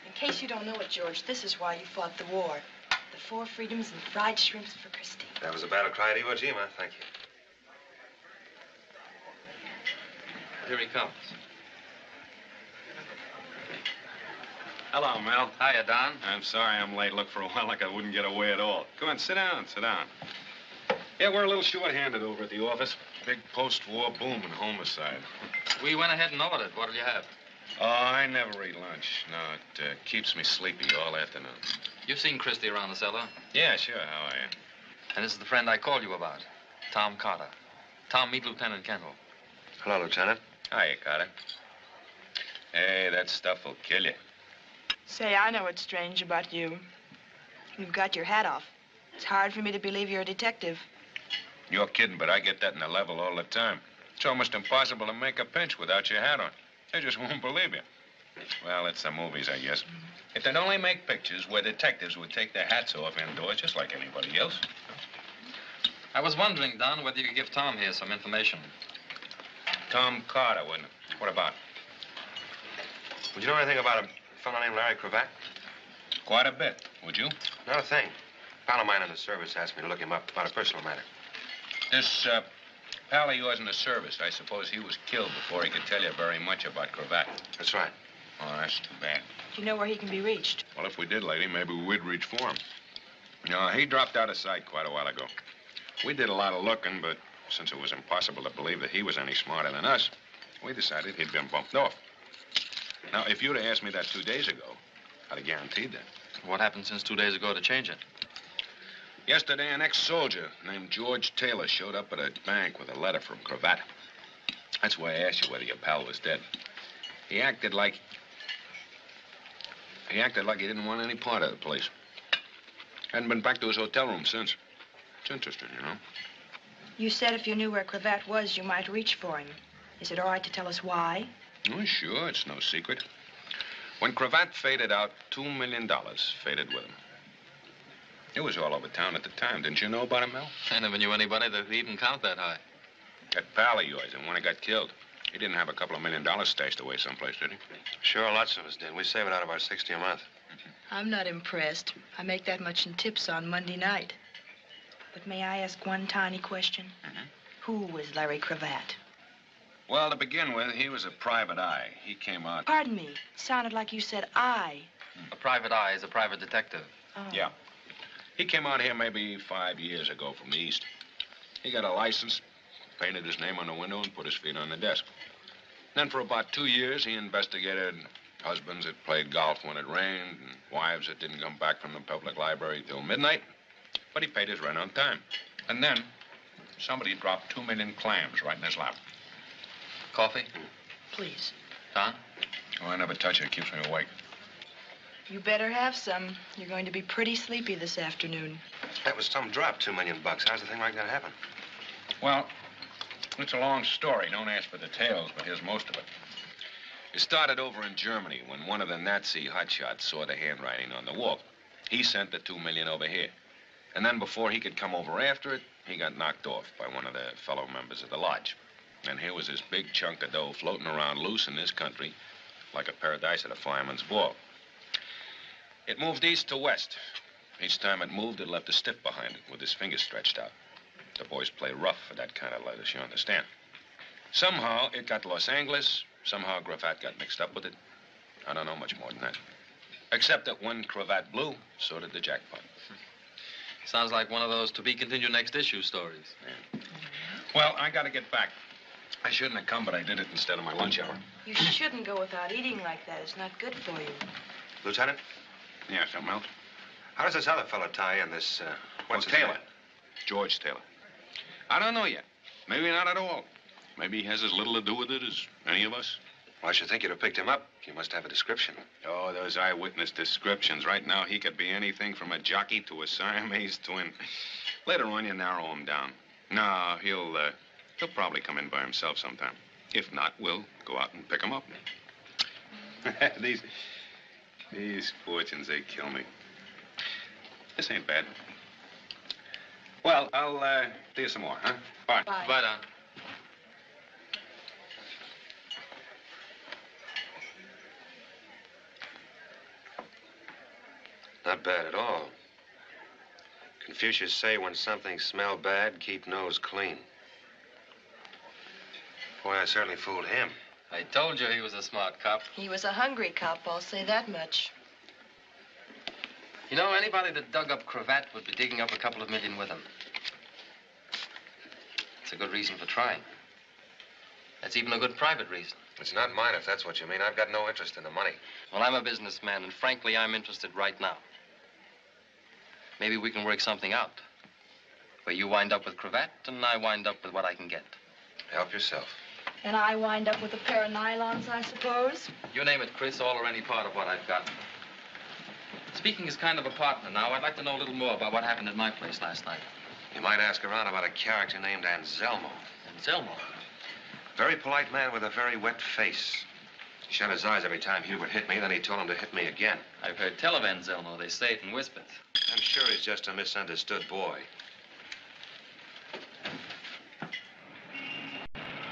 In case you don't know it, George, this is why you fought the war. The 4 freedoms and fried shrimps for Christie. That was a battle cry at Iwo Jima. Thank you. Here he comes. Hello, Mel. Hiya, Don. I'm sorry I'm late. Looked for a while like I wouldn't get away at all. Come on, sit down, sit down. Yeah, we're a little short-handed over at the office. Big post-war boom in homicide. We went ahead and ordered. What'll you have? Oh, I never eat lunch. No, it keeps me sleepy all afternoon. You've seen Christie around the cellar? Yeah, sure. How are you? And this is the friend I called you about, Tom Carter. Tom, meet Lieutenant Kendall. Hello, Lieutenant. Hiya, Carter. Hey, that stuff will kill you. Say, I know what's strange about you. You've got your hat off. It's hard for me to believe you're a detective. You're kidding, but I get that in the level all the time. It's almost impossible to make a pinch without your hat on. They just won't believe you. Well, it's the movies, I guess. If they'd only make pictures where detectives would take their hats off indoors, just like anybody else. I was wondering, Don, whether you could give Tom here some information. Tom Carter, wouldn't it? What about? Would you know anything about a fellow named Larry Cravat? Quite a bit. Would you? Not a thing. A pal of mine in the service asked me to look him up about a personal matter. This, pal of yours in the service, I suppose he was killed before he could tell you very much about Cravat. That's right. Oh, that's too bad. Do you know where he can be reached? Well, if we did, lady, maybe we'd reach for him. No, he dropped out of sight quite a while ago. We did a lot of looking, but since it was impossible to believe that he was any smarter than us, We decided he'd been bumped off. Now, if you'd have asked me that 2 days ago, I'd have guaranteed that. What happened since 2 days ago to change it? Yesterday, an ex-soldier named George Taylor showed up at a bank with a letter from Cravat. That's why I asked you whether your pal was dead. He acted like he didn't want any part of the place. Hadn't been back to his hotel room since. It's interesting, you know. You said if you knew where Cravat was, you might reach for him. Is it all right to tell us why? Oh, sure, it's no secret. When Cravat faded out, $2 million faded with him. It was all over town at the time. Didn't you know about it, Mel? I never knew anybody that could even count that high. That pal of yours, the one who got killed. He didn't have a couple of $1 million stashed away someplace, did he? Sure, lots of us did. We save it out of our 60 a month. I'm not impressed. I make that much in tips on Monday night. But may I ask one tiny question? Who was Larry Cravat? Well, to begin with, he was a private eye. He came out... Pardon me. Sounded like you said I. A private eye is a private detective. Oh. Yeah. He came out here maybe 5 years ago from the East. He got a license, painted his name on the window, and put his feet on the desk. Then for about 2 years, he investigated husbands that played golf when it rained and wives that didn't come back from the public library till midnight. But he paid his rent on time. And then somebody dropped 2 million clams right in his lap. Coffee? Please. Don? Oh, I never touch it. It keeps me awake. You better have some. You're going to be pretty sleepy this afternoon. That was some drop, $2 million. How's a thing like that happen? Well, it's a long story. Don't ask for details, but here's most of it. It started over in Germany when one of the Nazi hotshots saw the handwriting on the wall. He sent the $2 million over here. And then before he could come over after it, he got knocked off by one of the fellow members of the lodge. And here was this big chunk of dough floating around loose in this country like a paradise at a fireman's ball. It moved east to west. Each time it moved, it left a stiff behind it with his fingers stretched out. The boys play rough for that kind of lettuce, you understand. Somehow, it got to Los Angeles. Somehow, Cravat got mixed up with it. I don't know much more than that. Except that when Cravat blew, so did the jackpot. Sounds like one of those to-be-continued next issue stories. Yeah. Well, I got to get back. I shouldn't have come, but I did it instead of my lunch hour. You shouldn't go without eating like that. It's not good for you. Lieutenant? Yeah, something else? How does this other fellow tie in this, what's his Taylor. name? George Taylor. I don't know yet. Maybe not at all. Maybe he has as little to do with it as any of us. Well, I should think you'd have picked him up. You must have a description. Oh, those eyewitness descriptions. Right now, he could be anything from a jockey to a Siamese twin. Later on, you narrow him down. No, he'll probably come in by himself sometime. If not, we'll go out and pick him up. These fortunes, they kill me. This ain't bad. Well, I'll see you some more, huh? Bye. Bye. Bye, Don. Not bad at all. Confucius say when something smell bad, keep nose clean. Boy, I certainly fooled him. I told you he was a smart cop. He was a hungry cop, I'll say that much. You know, anybody that dug up Cravat would be digging up a couple of million with him. It's a good reason for trying. That's even a good private reason. It's not mine, if that's what you mean. I've got no interest in the money. Well, I'm a businessman, and frankly, I'm interested right now. Maybe we can work something out. Where you wind up with Cravat, and I wind up with what I can get. Help yourself. And I wind up with a pair of nylons, I suppose? You name it, Chris, all or any part of what I've got. Speaking as kind of a partner now, I'd like to know a little more about what happened at my place last night. You might ask around about a character named Anselmo. Anselmo? Very polite man with a very wet face. He shut his eyes every time Hubert hit me, then he told him to hit me again. I've heard tell of Anselmo. They say it in whispers. I'm sure he's just a misunderstood boy.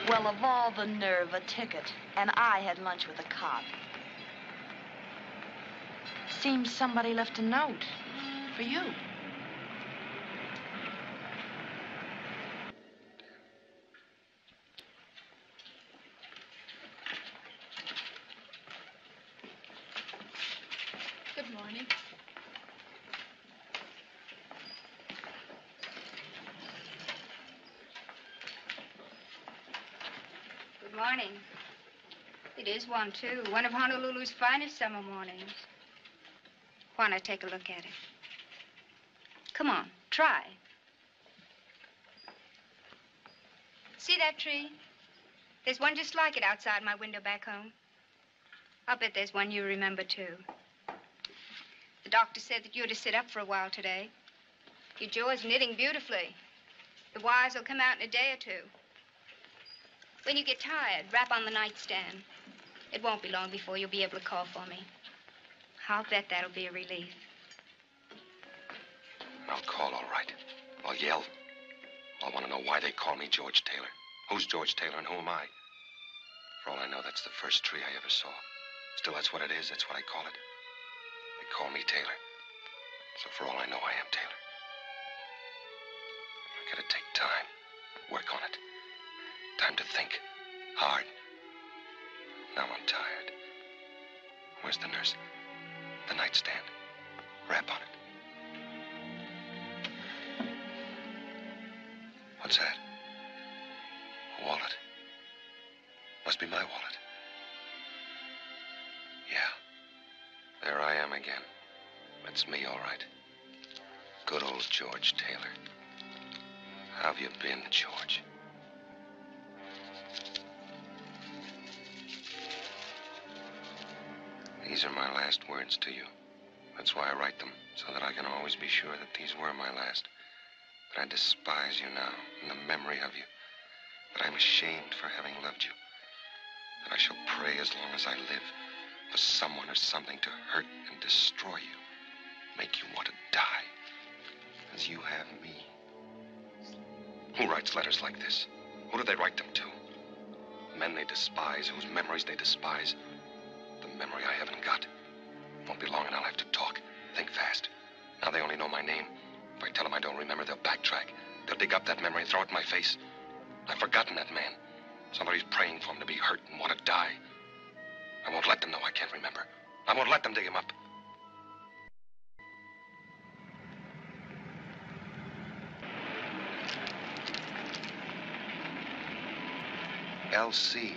Well, of all the nerve, a ticket. And I had lunch with a cop. Seems somebody left a note. For you. Good morning. Good morning. It is one, too. One of Honolulu's finest summer mornings. Why not take a look at it? Come on, try. See that tree? There's one just like it outside my window back home. I'll bet there's one you remember, too. The doctor said that you're to sit up for a while today. Your jaw is knitting beautifully. The wires will come out in a day or two. When you get tired, rap on the nightstand. It won't be long before you'll be able to call for me. I'll bet that'll be a relief. I'll call, all right. I'll yell. I want to know why they call me George Taylor. Who's George Taylor and who am I? For all I know, that's the first tree I ever saw. Still, that's what it is. That's what I call it. They call me Taylor. So for all I know, I am Taylor. I gotta take time. Work on it. Time to think. Hard. Now I'm tired. Where's the nurse? The nightstand. Rap on it. What's that? A wallet. Must be my wallet. Yeah. There I am again. That's me, all right. Good old George Taylor. How have you been, George? These are my last words to you. That's why I write them, so that I can always be sure that these were my last. That I despise you now in the memory of you. That I'm ashamed for having loved you. That I shall pray as long as I live for someone or something to hurt and destroy you. Make you want to die. As you have me. Who writes letters like this? Who do they write them to? Men they despise, whose memories they despise. The memory I haven't got. Won't be long and I'll have to talk. Think fast. Now they only know my name. If I tell them I don't remember, they'll backtrack. They'll dig up that memory and throw it in my face. I've forgotten that man. Somebody's praying for him to be hurt and want to die. I won't let them know I can't remember. I won't let them dig him up. LC.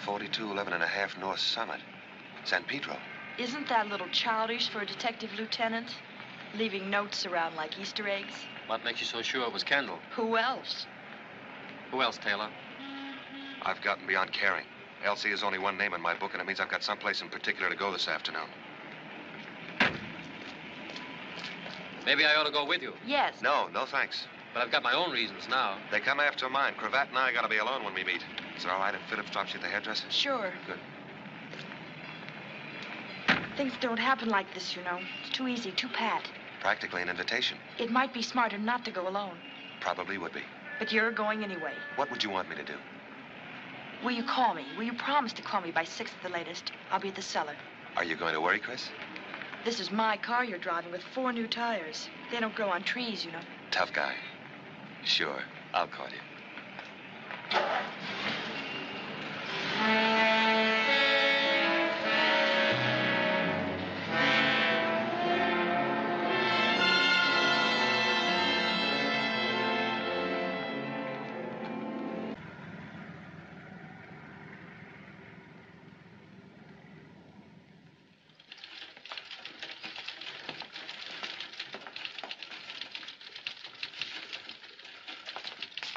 4211.5 North Summit. San Pedro. Isn't that a little childish for a detective lieutenant? Leaving notes around like Easter eggs? What makes you so sure it was Kendall? Who else? Who else, Taylor? I've gotten beyond caring. LC is only one name in my book, and it means I've got someplace in particular to go this afternoon. Maybe I ought to go with you. Yes. No thanks. But I've got my own reasons now. They come after mine. Cravat and I gotta be alone when we meet. Is it all right if Phillips drops you at the hairdresser? Sure. Good. Things don't happen like this, you know. It's too easy, too pat. Practically an invitation. It might be smarter not to go alone. Probably would be. But you're going anyway. What would you want me to do? Will you call me? Will you promise to call me by 6 at the latest? I'll be at the cellar. Are you going to worry, Chris? This is my car you're driving with 4 new tires. They don't grow on trees, you know. Tough guy. Sure, I'll call you.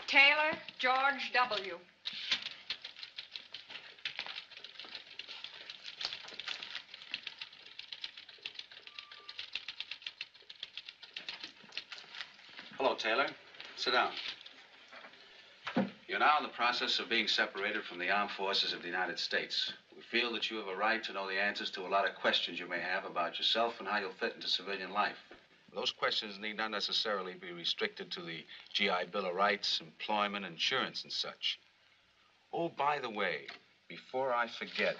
Taylor, George W. Hello, Taylor. Sit down. You're now in the process of being separated from the armed forces of the United States. We feel that you have a right to know the answers to a lot of questions you may have about yourself and how you'll fit into civilian life. Those questions need not necessarily be restricted to the GI Bill of Rights, employment, insurance, and such. Oh, by the way, before I forget,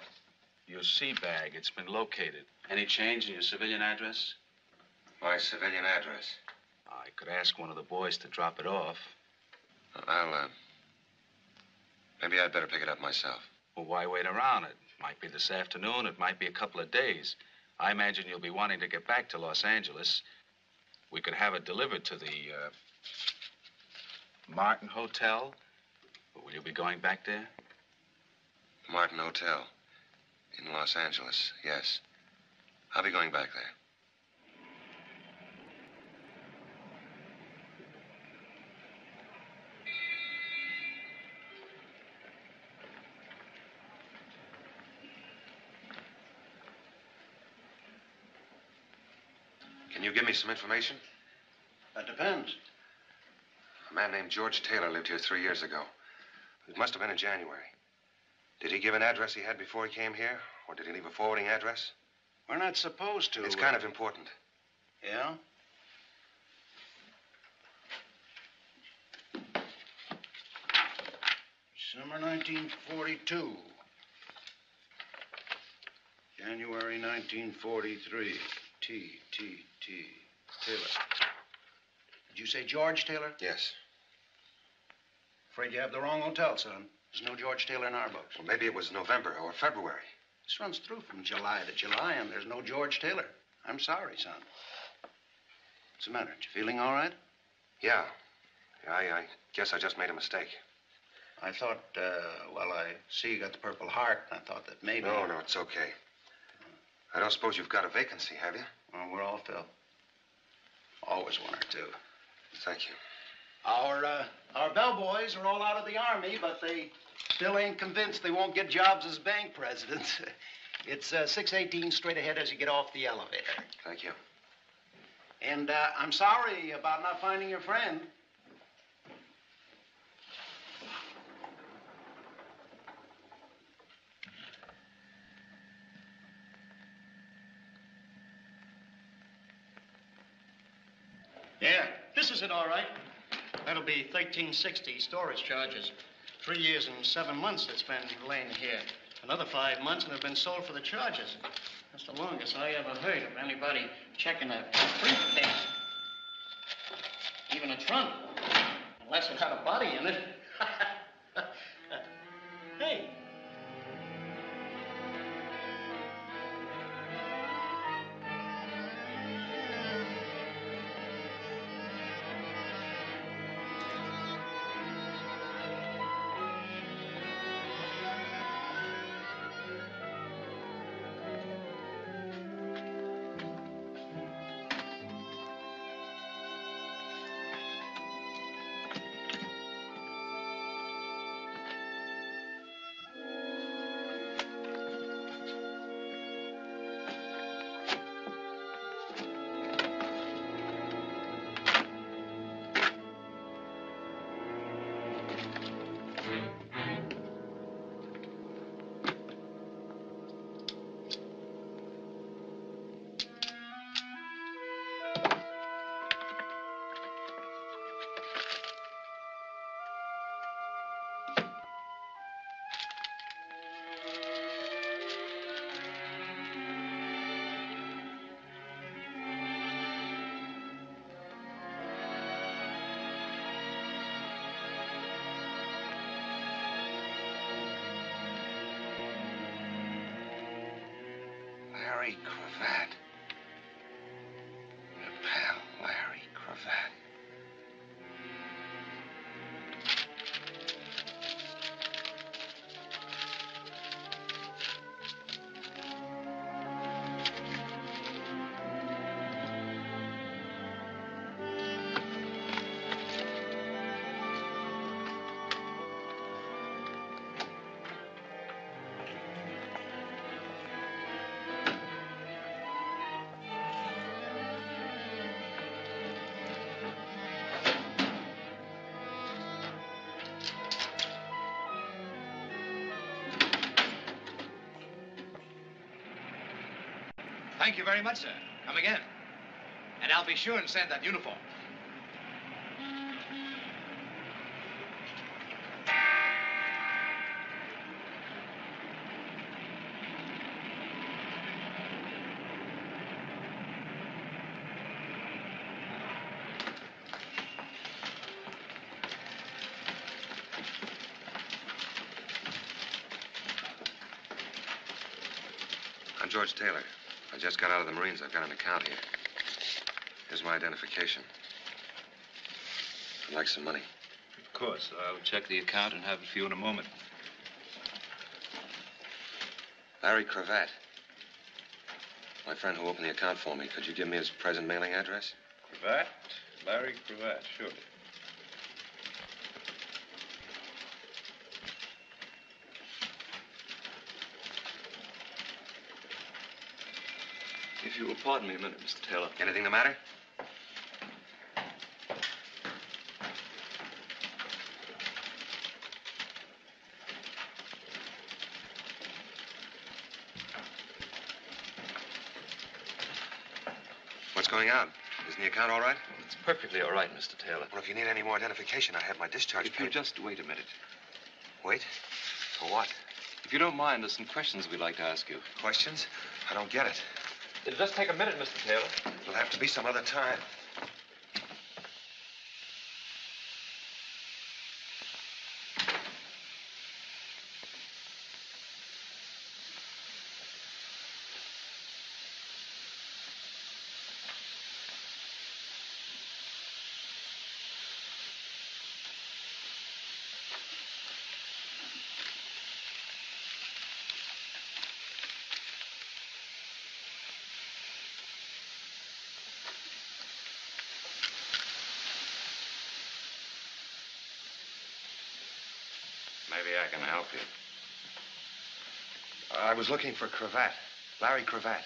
your sea bag, it's been located. Any change in your civilian address? My civilian address? I could ask one of the boys to drop it off. Maybe I'd better pick it up myself. Well, why wait around? It might be this afternoon. It might be a couple of days. I imagine you'll be wanting to get back to Los Angeles. We could have it delivered to the Martin Hotel. Will you be going back there? Martin Hotel in Los Angeles, yes. I'll be going back there. Can you give me some information? That depends. A man named George Taylor lived here 3 years ago. It must have been in January. Did he give an address he had before he came here? Or did he leave a forwarding address? We're not supposed to. It's kind of important. Yeah? Summer 1942. January 1943. T. Taylor. Did you say George Taylor? Yes. Afraid you have the wrong hotel, son. There's no George Taylor in our books. Well, maybe it was November or February. This runs through from July to July, and there's no George Taylor. I'm sorry, son. What's the matter? You feeling all right? Yeah. I guess I just made a mistake. I thought, well, I see you got the Purple Heart. I thought that maybe... No, it's okay. I don't suppose you've got a vacancy, have you? Well, we're all filled. Always one or two. Thank you. Our bellboys are all out of the Army, but they still ain't convinced they won't get jobs as bank presidents. It's 618 straight ahead as you get off the elevator. Thank you. And I'm sorry about not finding your friend. Yeah, this is it, all right. That'll be $13.60 storage charges. 3 years and 7 months it's been laying here. Another 5 months and it's been sold for the charges. That's the longest I ever heard of anybody checking a briefcase. Even a trunk. Unless it had a body in it. Hey. Larry Cravat. Your pal, Larry Cravat. Thank you very much, sir. Come again. And I'll be sure and send that uniform. I'm George Taylor. I just got out of the Marines. I've got an account here. Here's my identification. I'd like some money. Of course. I'll check the account and have it for you in a moment. Larry Cravat. My friend who opened the account for me. Could you give me his present mailing address? Cravat? Larry Cravat, sure. If you will pardon me a minute, Mr. Taylor. Anything the matter? What's going on? Isn't the account all right? It's perfectly all right, Mr. Taylor. Well, if you need any more identification, I have my discharge If you paper. just wait a minute. Wait? For what? If you don't mind, there's some questions we'd like to ask you. Questions? I don't get it. It'll just take a minute, Mr. Taylor. It'll have to be some other time. Maybe I can help you. I was looking for Cravat. Larry Cravat.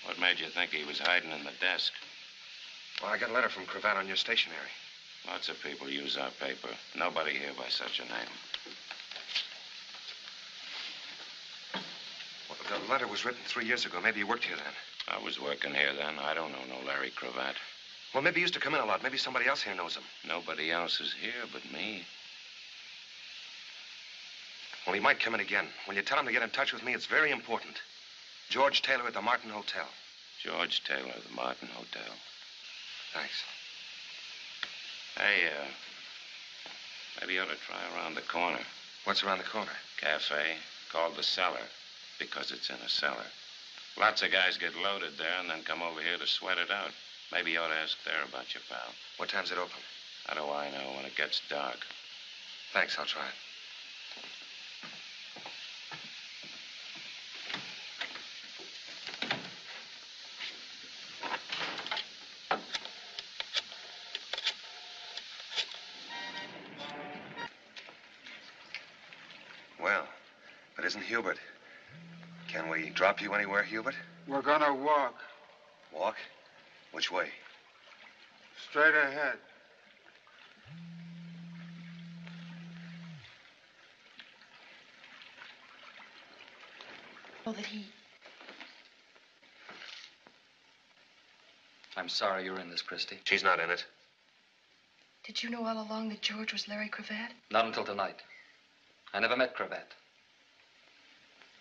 What made you think he was hiding in the desk? Well, I got a letter from Cravat on your stationery. Lots of people use our paper. Nobody here by such a name. Well, the letter was written 3 years ago. Maybe you worked here then. I was working here then. I don't know no Larry Cravat. Well, maybe he used to come in a lot. Maybe somebody else here knows him. Nobody else is here but me. Well, he might come in again. When you tell him to get in touch with me, it's very important. George Taylor at the Martin Hotel. George Taylor, the Martin Hotel. Thanks. Hey, maybe you ought to try around the corner. What's around the corner? Cafe called the Cellar because it's in a cellar. Lots of guys get loaded there and then come over here to sweat it out. Maybe you ought to ask there about your pal. What time's it open? How do I know? When it gets dark. Thanks, I'll try it. Well, but isn't Hubert? Can we drop you anywhere, Hubert? We're gonna walk Walk? Which way? straight ahead. Oh, that he... I'm sorry you're in this, Christy. She's not in it. Did you know all along that George was Larry Cravat? Not until tonight. I never met Cravat.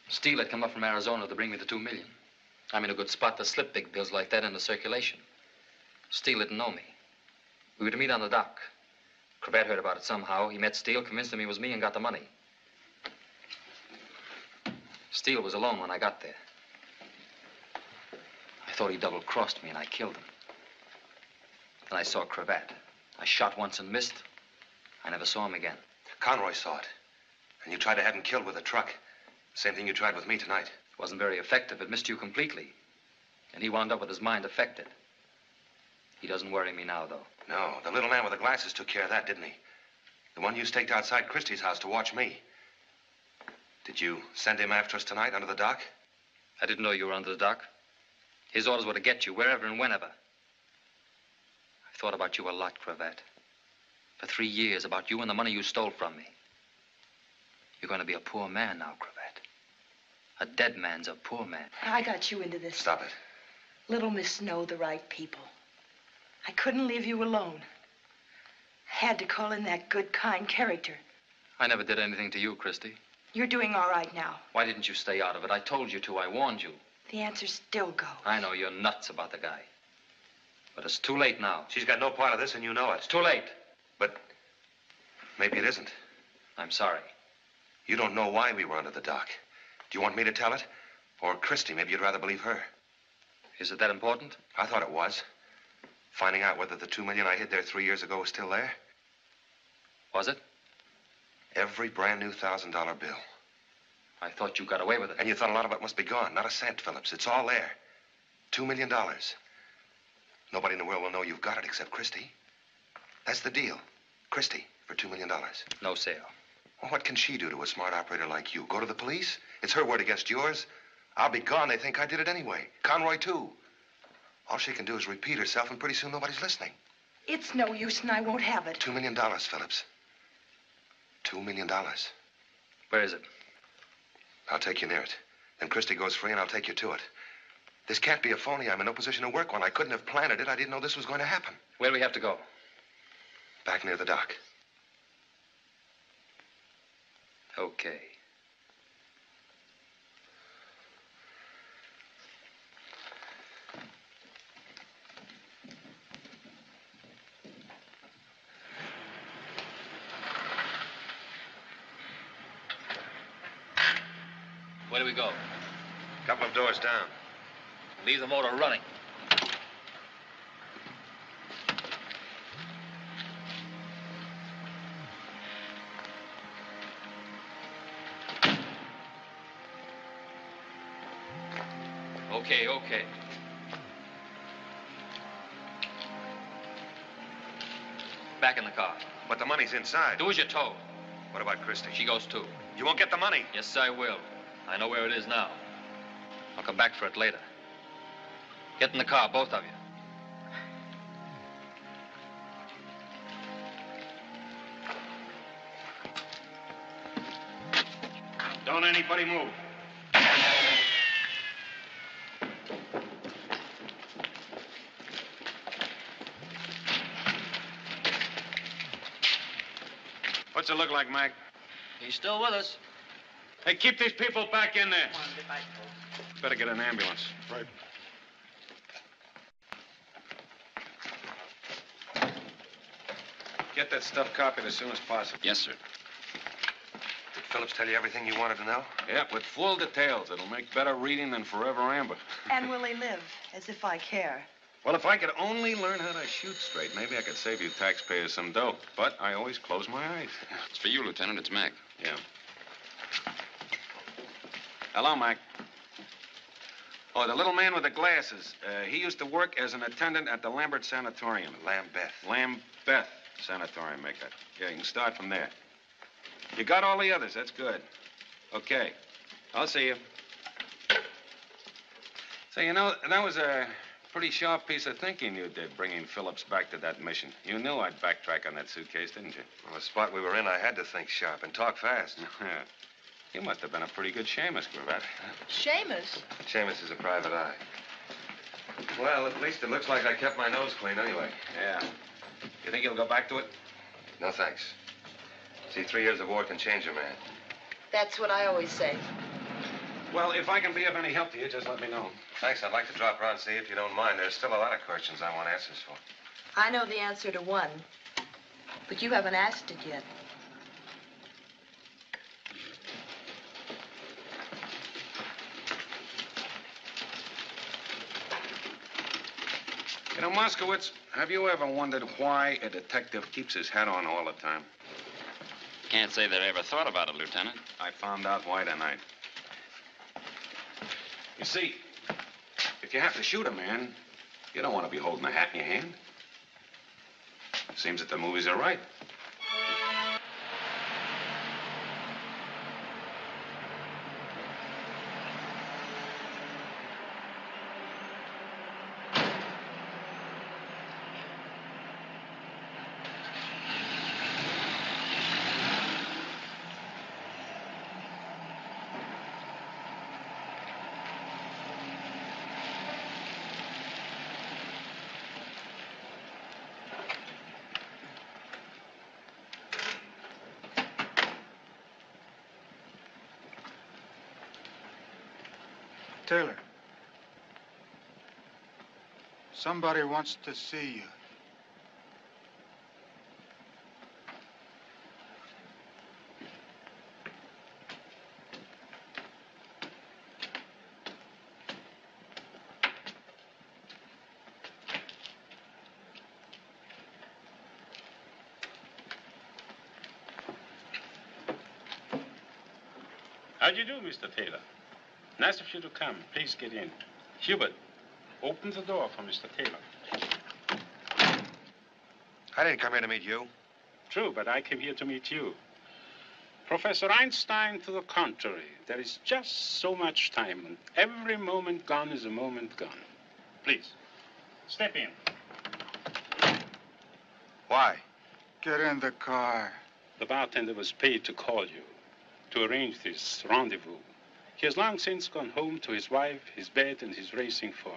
Steele had come up from Arizona to bring me the $2 million. I'm in a good spot to slip big bills like that into circulation. Steele didn't know me. We were to meet on the dock. Cravat heard about it somehow. He met Steele, convinced him he was me, and got the money. Steele was alone when I got there. I thought he double-crossed me, and I killed him. Then I saw Cravat. I shot once and missed. I never saw him again. Conroy saw it. And you tried to have him killed with a truck. Same thing you tried with me tonight. It wasn't very effective. It missed you completely. And he wound up with his mind affected. He doesn't worry me now, though. No, the little man with the glasses took care of that, didn't he? The one you staked outside Christie's house to watch me. Did you send him after us tonight under the dock? I didn't know you were under the dock. His orders were to get you wherever and whenever. I've thought about you a lot, Cravat. For 3 years, about you and the money you stole from me. You're going to be a poor man now, Cravat. A dead man's a poor man. I got you into this. Stop it. Little Miss know the right people. I couldn't leave you alone. Had to call in that good, kind character. I never did anything to you, Christy. You're doing all right now. Why didn't you stay out of it? I told you to. I warned you. The answer still goes. I know you're nuts about the guy. But it's too late now. She's got no part of this, and you know it. It's too late. But maybe it isn't. I'm sorry. You don't know why we were under the dock. Do you want me to tell it? Or Christy, maybe you'd rather believe her. Is it that important? I thought it was. Finding out whether the $2 million I hid there 3 years ago was still there. Was it? Every brand new $1,000 bill. I thought you got away with it. And you thought a lot of it must be gone. Not a cent, Phillips. It's all there. $2 million. Nobody in the world will know you've got it except Christie. That's the deal. Christie for $2 million. No sale. Well, what can she do to a smart operator like you? Go to the police? It's her word against yours. I'll be gone. They think I did it anyway. Conroy, too. All she can do is repeat herself, and pretty soon nobody's listening. It's no use, and I won't have it. $2 million, Phillips. $2 million. Where is it? I'll take you near it. Then Christie goes free, and I'll take you to it. This can't be a phony. I'm in no position to work one. I couldn't have planted it. I didn't know this was going to happen. Where do we have to go? Back near the dock. Okay. Where do we go? Couple of doors down. Leave the motor running. Okay. Back in the car. But the money's inside. Do as you're told. What about Christie? She goes too. You won't get the money. Yes, I will. I know where it is now. I'll come back for it later. Get in the car, both of you. Don't anybody move. What's it look like, Mac? He's still with us. Hey, keep these people back in there. Better get an ambulance. Right. Get that stuff copied as soon as possible. Yes, sir. Did Phillips tell you everything you wanted to know? Yep, with full details. It'll make better reading than Forever Amber. And will he live? As if I care. Well, if I could only learn how to shoot straight, maybe I could save you taxpayers some dough. But I always close my eyes. It's for you, Lieutenant. It's Mac. Yeah. Hello, Mac. Oh, the little man with the glasses. He used to work as an attendant at the Lambert Sanatorium. Lambeth Sanatorium, make that. Yeah, you can start from there. You got all the others. That's good. Okay. I'll see you. Say, you know, that was a pretty sharp piece of thinking you did, bringing Phillips back to that mission. You knew I'd backtrack on that suitcase, didn't you? Well, the spot we were in, I had to think sharp and talk fast. You must have been a pretty good Seamus, Cravat. Seamus? Seamus is a private eye. Well, at least it looks like I kept my nose clean anyway. Yeah. You think you'll go back to it? No, thanks. See, 3 years of war can change a man. That's what I always say. Well, if I can be of any help to you, just let me know. Thanks. I'd like to drop around and see if you don't mind. There's still a lot of questions I want answers for. I know the answer to one, but you haven't asked it yet. You know, Moskowitz, have you ever wondered why a detective keeps his hat on all the time? Can't say that I ever thought about it, Lieutenant. I found out why tonight. You see, if you have to shoot a man, you don't want to be holding a hat in your hand. Seems that the movies are right. Taylor. Somebody wants to see you. How do you do, Mr. Taylor? Nice of you to come. Please get in. Hubert, open the door for Mr. Taylor. I didn't come here to meet you. True, but I came here to meet you. Professor Einstein, to the contrary, there is just so much time, and every moment gone is a moment gone. Please, step in. Why? Get in the car. The bartender was paid to call you, to arrange this rendezvous. He has long since gone home to his wife, his bed, and his racing form.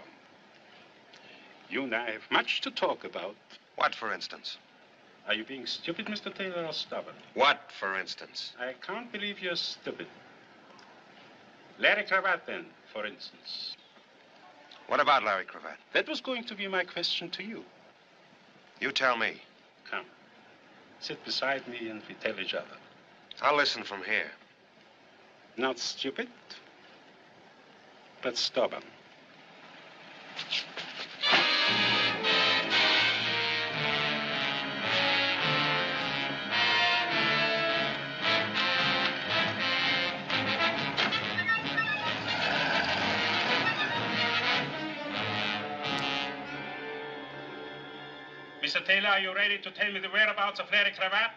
You and I have much to talk about. What, for instance? Are you being stupid, Mr. Taylor, or stubborn? What, for instance? I can't believe you're stupid. Larry Cravat, then, for instance. What about Larry Cravat? That was going to be my question to you. You tell me. Come. Sit beside me and we tell each other. I'll listen from here. Not stupid, but stubborn. Mr. Taylor, are you ready to tell me the whereabouts of Larry Cravat?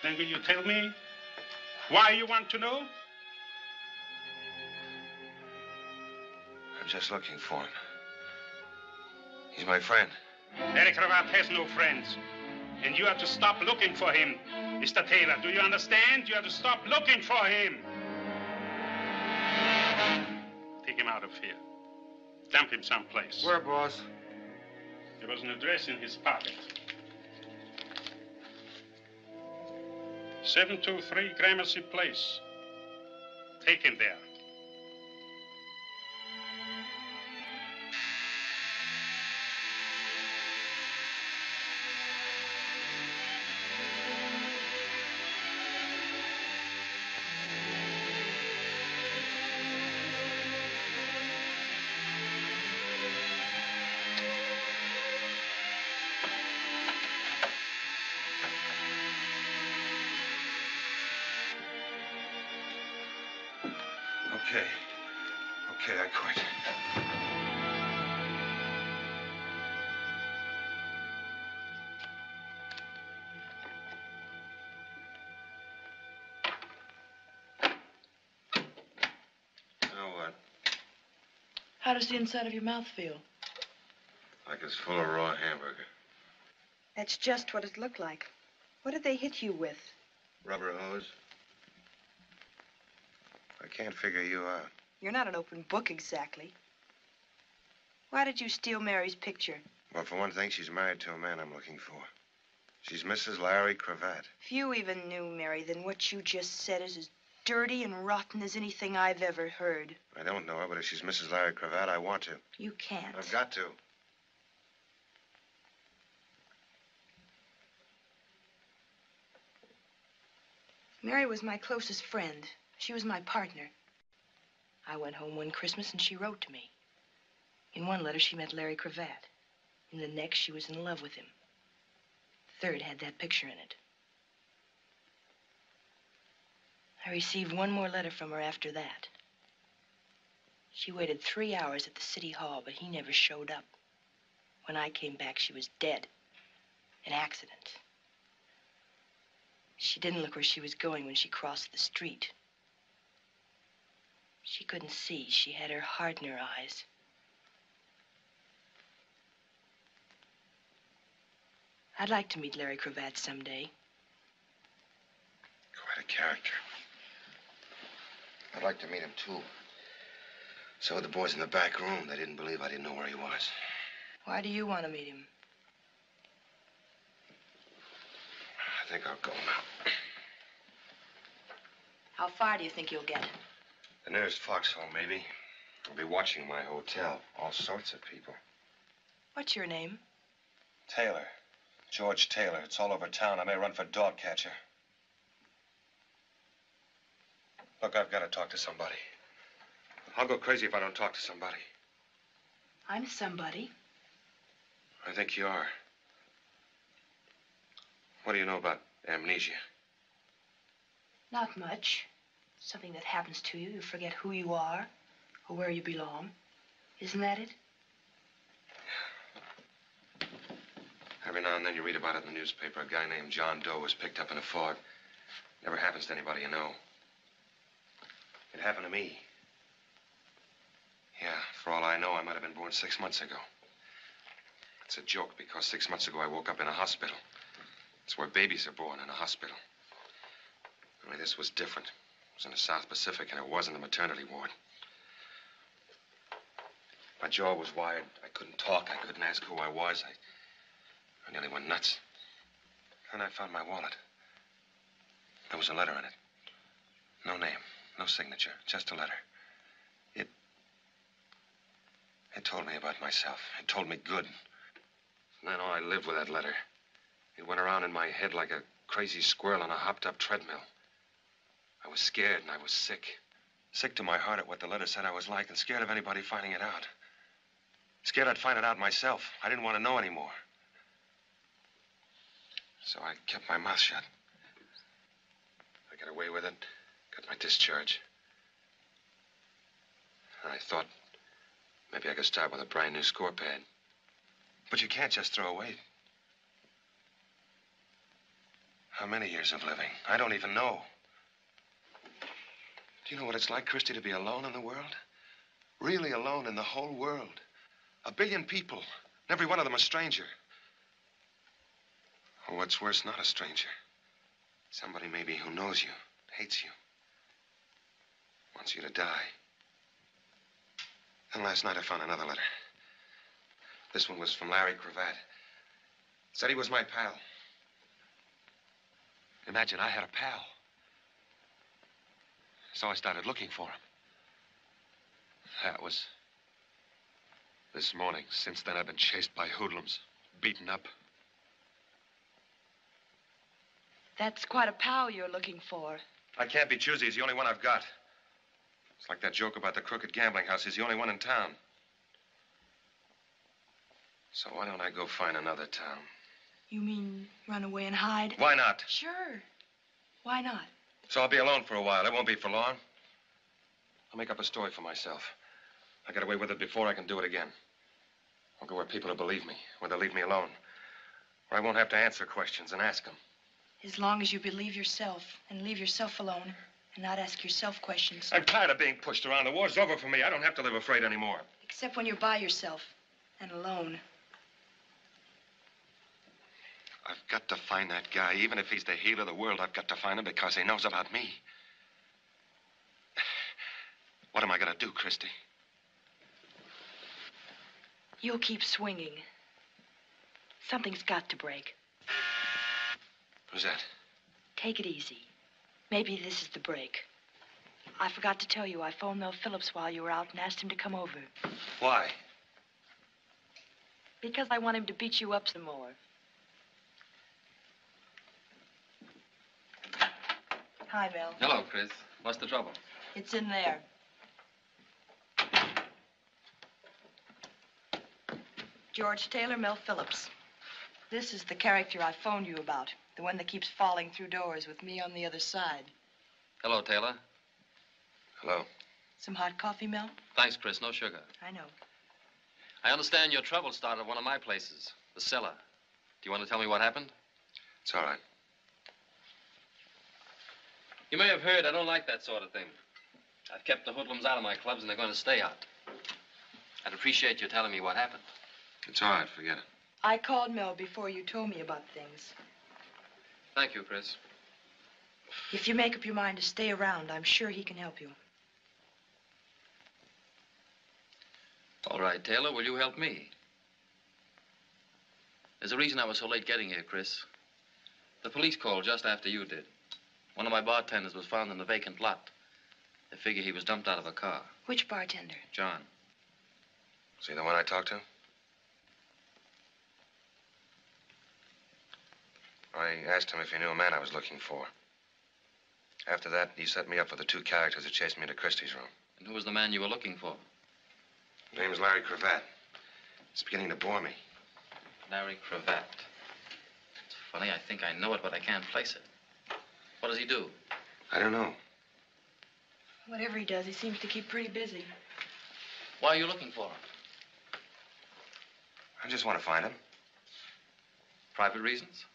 Then will you tell me why you want to know? I'm just looking for him. He's my friend. Larry Cravat has no friends. And you have to stop looking for him, Mr. Taylor. Do you understand? You have to stop looking for him. Take him out of here. Dump him someplace. Where, boss? There was an address in his pocket. 723 Gramercy Place. Take him there. Okay, I quit. Now what? How does the inside of your mouth feel? Like it's full of raw hamburger. That's just what it looked like. What did they hit you with? Rubber hose. I can't figure you out. You're not an open book exactly. Why did you steal Mary's picture? Well, for one thing, she's married to a man I'm looking for. She's Mrs. Larry Cravat. If you even knew Mary, then what you just said is as dirty and rotten as anything I've ever heard. I don't know her, but if she's Mrs. Larry Cravat, I want to. You can't. I've got to. Mary was my closest friend. She was my partner. I went home one Christmas and she wrote to me. In one letter, she met Larry Cravat. In the next, she was in love with him. The third had that picture in it. I received one more letter from her after that. She waited 3 hours at the city hall, but he never showed up. When I came back, she was dead. An accident. She didn't look where she was going when she crossed the street. She couldn't see. She had her heart in her eyes. I'd like to meet Larry Cravat someday. Quite a character. I'd like to meet him, too. So would the boys in the back room. They didn't believe I didn't know where he was. Why do you want to meet him? I think I'll go now. How far do you think you'll get? The nearest foxhole, maybe. I'll be watching my hotel. All sorts of people. What's your name? Taylor. George Taylor. It's all over town. I may run for dog catcher. Look, I've got to talk to somebody. I'll go crazy if I don't talk to somebody. I'm somebody. I think you are. What do you know about amnesia? Not much. Something that happens to you. You forget who you are or where you belong. Isn't that it? Every now and then you read about it in the newspaper. A guy named John Doe was picked up in a fog. Never happens to anybody you know. It happened to me. Yeah, for all I know, I might have been born 6 months ago. It's a joke because 6 months ago I woke up in a hospital. It's where babies are born, in a hospital. Only this was different. It was in the South Pacific, and it wasn't a maternity ward. My jaw was wired. I couldn't talk. I couldn't ask who I was. I nearly went nuts. Then I found my wallet. There was a letter in it. No name, no signature, just a letter. It told me about myself. It told me good. And then I lived with that letter. It went around in my head like a crazy squirrel on a hopped-up treadmill. I was scared and I was sick. Sick to my heart at what the letter said I was like and scared of anybody finding it out. Scared I'd find it out myself. I didn't want to know anymore. So I kept my mouth shut. I got away with it, got my discharge. And I thought maybe I could start with a brand new score pad. But you can't just throw away. How many years of living? I don't even know. Do you know what it's like, Christy, to be alone in the world? Really alone in the whole world. 1 billion people, and every one of them a stranger. Or what's worse, not a stranger. Somebody maybe who knows you, hates you, wants you to die. Then last night I found another letter. This one was from Larry Cravat. Said he was my pal. Imagine I had a pal. So I started looking for him. That was this morning. Since then, I've been chased by hoodlums, beaten up. That's quite a pal you're looking for. I can't be choosy. He's the only one I've got. It's like that joke about the crooked gambling house. He's the only one in town. So why don't I go find another town? You mean run away and hide? Why not? Sure. Why not? So I'll be alone for a while. It won't be for long. I'll make up a story for myself. I got away with it before. I can do it again. I'll go where people will believe me, where they'll leave me alone, where I won't have to answer questions and ask them. As long as you believe yourself and leave yourself alone and not ask yourself questions. I'm tired of being pushed around. The war's over for me. I don't have to live afraid anymore. Except when you're by yourself and alone. I've got to find that guy. Even if he's the healer of the world, I've got to find him because he knows about me. What am I going to do, Christy? You'll keep swinging. Something's got to break. Who's that? Take it easy. Maybe this is the break. I forgot to tell you, I phoned Mel Phillips while you were out and asked him to come over. Why? Because I want him to beat you up some more. Hi, Mel. Hello, Chris. What's the trouble? It's in there. George Taylor, Mel Phillips. This is the character I phoned you about. The one that keeps falling through doors with me on the other side. Hello, Taylor. Hello. Some hot coffee, Mel? Thanks, Chris. No sugar. I know. I understand your trouble started at one of my places, the cellar. Do you want to tell me what happened? It's all right. You may have heard I don't like that sort of thing. I've kept the hoodlums out of my clubs, and they're going to stay out. I'd appreciate you telling me what happened. It's all right. Forget it. I called Mel before you told me about things. Thank you, Chris. If you make up your mind to stay around, I'm sure he can help you. All right, Taylor, will you help me? There's a reason I was so late getting here, Chris. The police called just after you did. One of my bartenders was found in a vacant lot. They figure he was dumped out of a car. Which bartender? John. Is he the one I talked to? I asked him if he knew a man I was looking for. After that, he set me up with the 2 characters that chased me into Christie's room. And who was the man you were looking for? His name is Larry Cravat. It's beginning to bore me. Larry Cravat. Funny, I think I know it, but I can't place it. What does he do? I don't know. Whatever he does, he seems to keep pretty busy. Why are you looking for him? I just want to find him. Private reasons?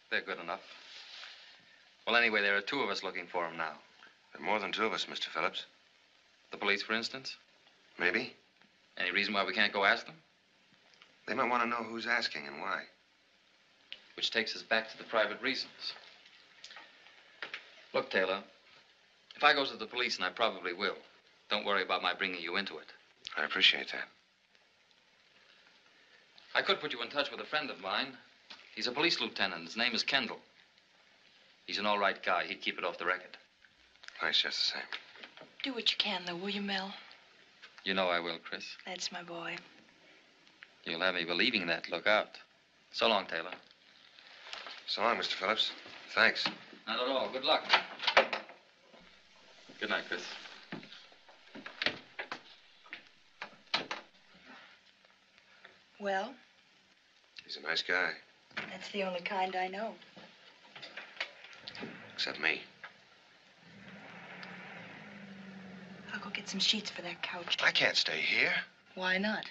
They're good enough. Well, anyway, there are two of us looking for him now. There are more than two of us, Mr. Phillips. The police, for instance? Maybe. Any reason why we can't go ask them? They might want to know who's asking and why. Which takes us back to the private reasons. Look, Taylor, if I go to the police, and I probably will, don't worry about my bringing you into it. I appreciate that. I could put you in touch with a friend of mine. He's a police lieutenant. His name is Kendall. He's an all right guy. He'd keep it off the record. Thanks, just the same. Do what you can, though, will you, Mel? You know I will, Chris. That's my boy. You'll have me believing that. Look out. So long, Taylor. So long, Mr. Phillips. Thanks. Not at all. Good luck. Good night, Chris. Well? He's a nice guy. That's the only kind I know. Except me. I'll go get some sheets for that couch. I can't stay here. Why not?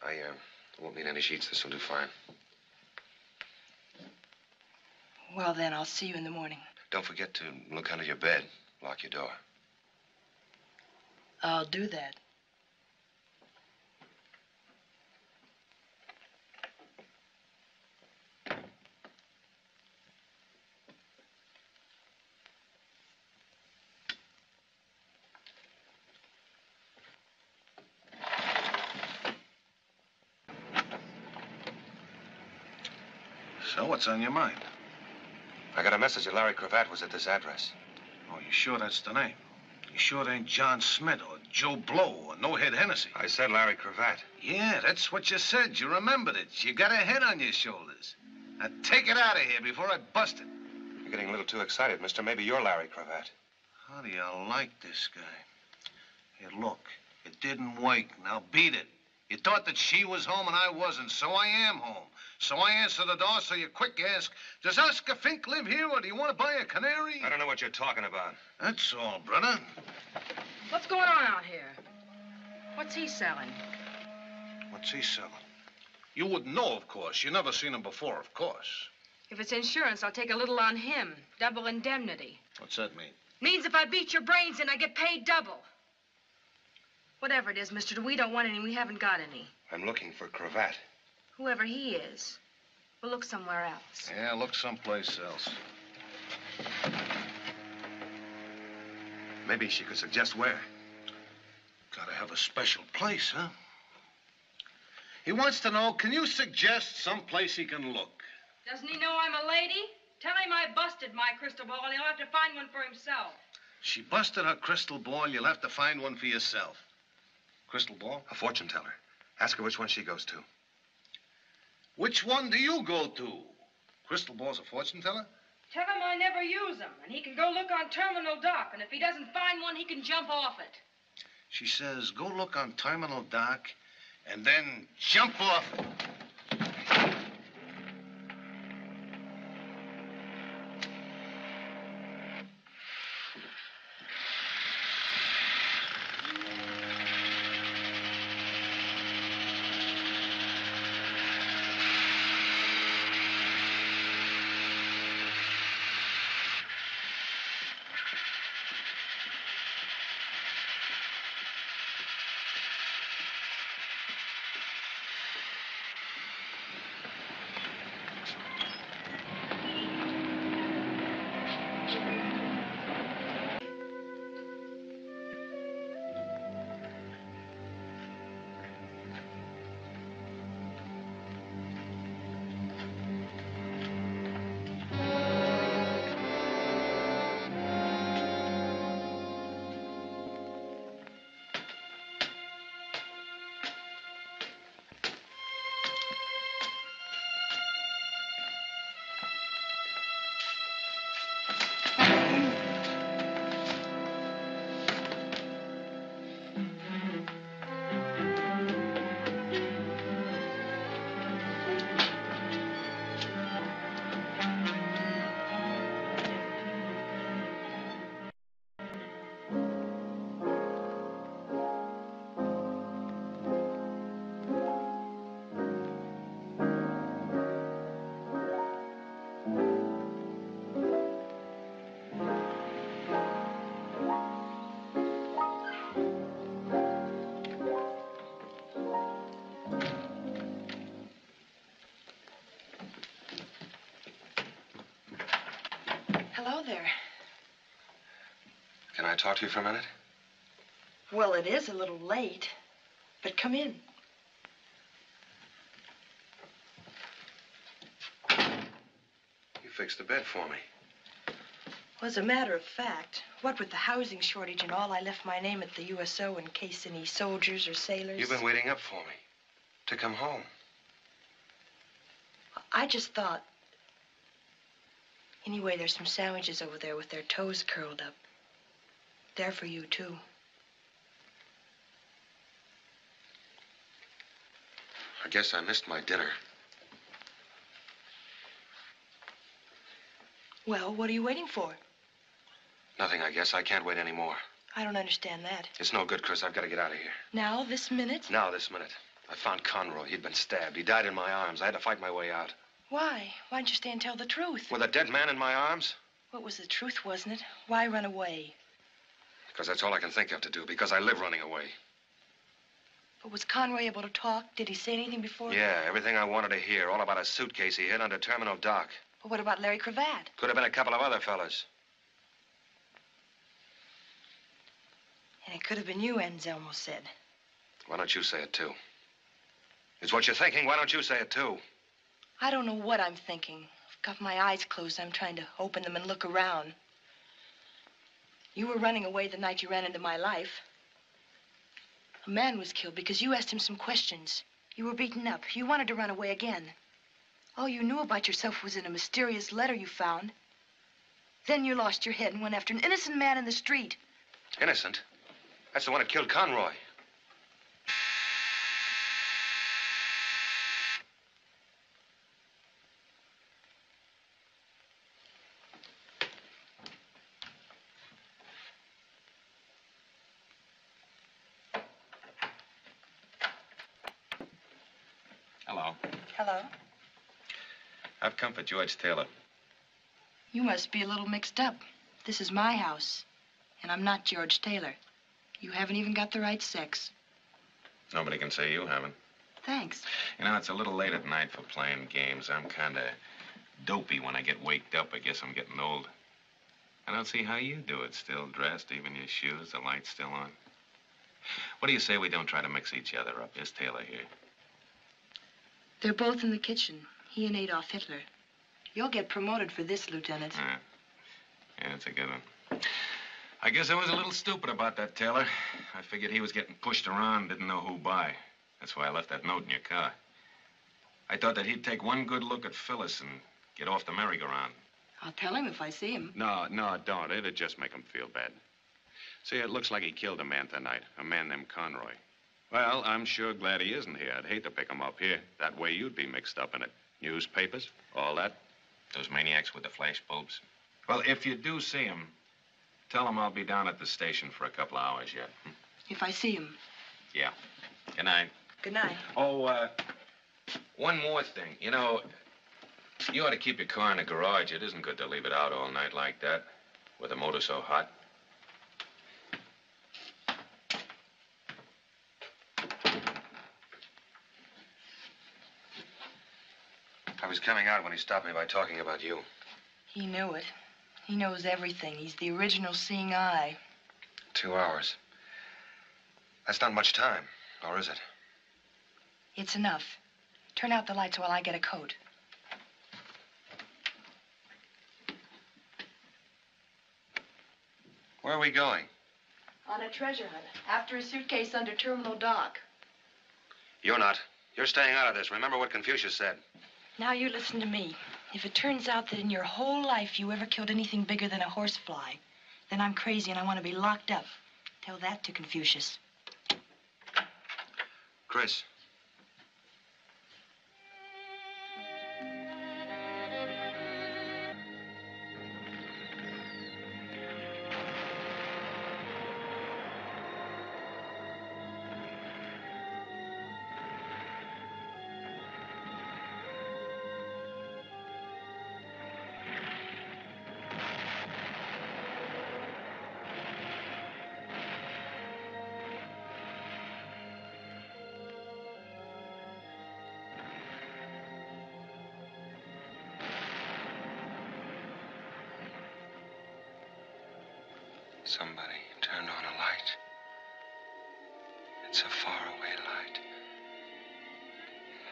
I won't need any sheets. This will do fine. Well, then, I'll see you in the morning. Don't forget to look under your bed. Lock your door. I'll do that. So, what's on your mind? I got a message that Larry Cravat was at this address. Oh, you sure that's the name? You sure it ain't John Smith or Joe Blow or No Head Hennessy? I said Larry Cravat. Yeah, that's what you said. You remembered it. You got a head on your shoulders. Now, take it out of here before I bust it. You're getting a little too excited, mister. Maybe you're Larry Cravat. How do you like this guy? Here, look. It didn't work. Now beat it. You thought that she was home and I wasn't, so I am home. So I answer the door, so you quick ask, does Oscar Fink live here, or do you want to buy a canary? I don't know what you're talking about. That's all, brother. What's going on out here? What's he selling? What's he selling? You wouldn't know, of course. You never seen him before, of course. If it's insurance, I'll take a little on him. Double indemnity. What's that mean? Means if I beat your brains in, I get paid double. Whatever it is, mister, we don't want any. We haven't got any. I'm looking for Cravat. Whoever he is, we'll look somewhere else. Yeah, look someplace else. Maybe she could suggest where. Gotta have a special place, huh? He wants to know, can you suggest some place he can look? Doesn't he know I'm a lady? Tell him I busted my crystal ball and he'll have to find one for himself. She busted her crystal ball. You'll have to find one for yourself. Crystal ball? A fortune teller. Ask her which one she goes to. Which one do you go to? Crystal ball's a fortune teller? Tell him I never use them, and he can go look on Terminal Dock, and if he doesn't find one, he can jump off it. She says, go look on Terminal Dock, and then jump off it. talk to you for a minute? Well, it is a little late, but come in. You fixed the bed for me. Well, as a matter of fact, what with the housing shortage and all, I left my name at the USO in case any soldiers or sailors... You've been waiting up for me to come home. I just thought... Anyway, there's some sandwiches over there with their toes curled up. They're for you, too. I guess I missed my dinner. Well, what are you waiting for? Nothing, I guess. I can't wait anymore. I don't understand that. It's no good, Chris. I've got to get out of here. Now, this minute? Now, this minute. I found Conroy. He'd been stabbed. He died in my arms. I had to fight my way out. Why? Why didn't you stay and tell the truth? With a dead man in my arms? What was the truth, wasn't it? Why run away? Because that's all I can think of to do. Because I live running away. But was Conroy able to talk? Did he say anything before? Yeah, everything I wanted to hear. All about a suitcase he hid under Terminal Dock. But what about Larry Cravat? Could have been a couple of other fellas. And it could have been you, Anselmo said. Why don't you say it, too? It's what you're thinking. Why don't you say it, too? I don't know what I'm thinking. I've got my eyes closed. I'm trying to open them and look around. You were running away the night you ran into my life. A man was killed because you asked him some questions. You were beaten up. You wanted to run away again. All you knew about yourself was in a mysterious letter you found. Then you lost your head and went after an innocent man in the street. Innocent? That's the one who killed Conroy. Hello. Hello. I've come for George Taylor. You must be a little mixed up. This is my house, and I'm not George Taylor. You haven't even got the right sex. Nobody can say you haven't. Thanks. You know, it's a little late at night for playing games. I'm kind of dopey when I get waked up. I guess I'm getting old. I don't see how you do it. Still dressed, even your shoes, the light's still on. What do you say we don't try to mix each other up? Here's Taylor here. They're both in the kitchen, he and Adolf Hitler. You'll get promoted for this, Lieutenant. Yeah, that's a good one. I guess I was a little stupid about that, Taylor. I figured he was getting pushed around, didn't know who by. That's why I left that note in your car. I thought that he'd take one good look at Phyllis and get off the merry-go-round. I'll tell him if I see him. No, don't. It'd just make him feel bad. See, it looks like he killed a man tonight, a man named Conroy. Well, I'm sure glad he isn't here. I'd hate to pick him up here. That way you'd be mixed up in it. Newspapers, all that. Those maniacs with the flash bulbs. Well, if you do see him, tell him I'll be down at the station for a couple of hours yet. If I see him. Yeah. Good night. Good night. Oh, one more thing. You know, you ought to keep your car in the garage. It isn't good to leave it out all night like that, with the motor so hot. I was coming out when he stopped me by talking about you. He knew it. He knows everything. He's the original seeing eye. 2 hours. That's not much time, or is it? It's enough. Turn out the lights while I get a coat. Where are we going? On a treasure hunt. After a suitcase under Terminal Dock. You're not. You're staying out of this. Remember what Confucius said. Now you listen to me. If it turns out that in your whole life you ever killed anything bigger than a horsefly, then I'm crazy and I want to be locked up. Tell that to Confucius. Chris. Somebody turned on a light. It's a faraway light.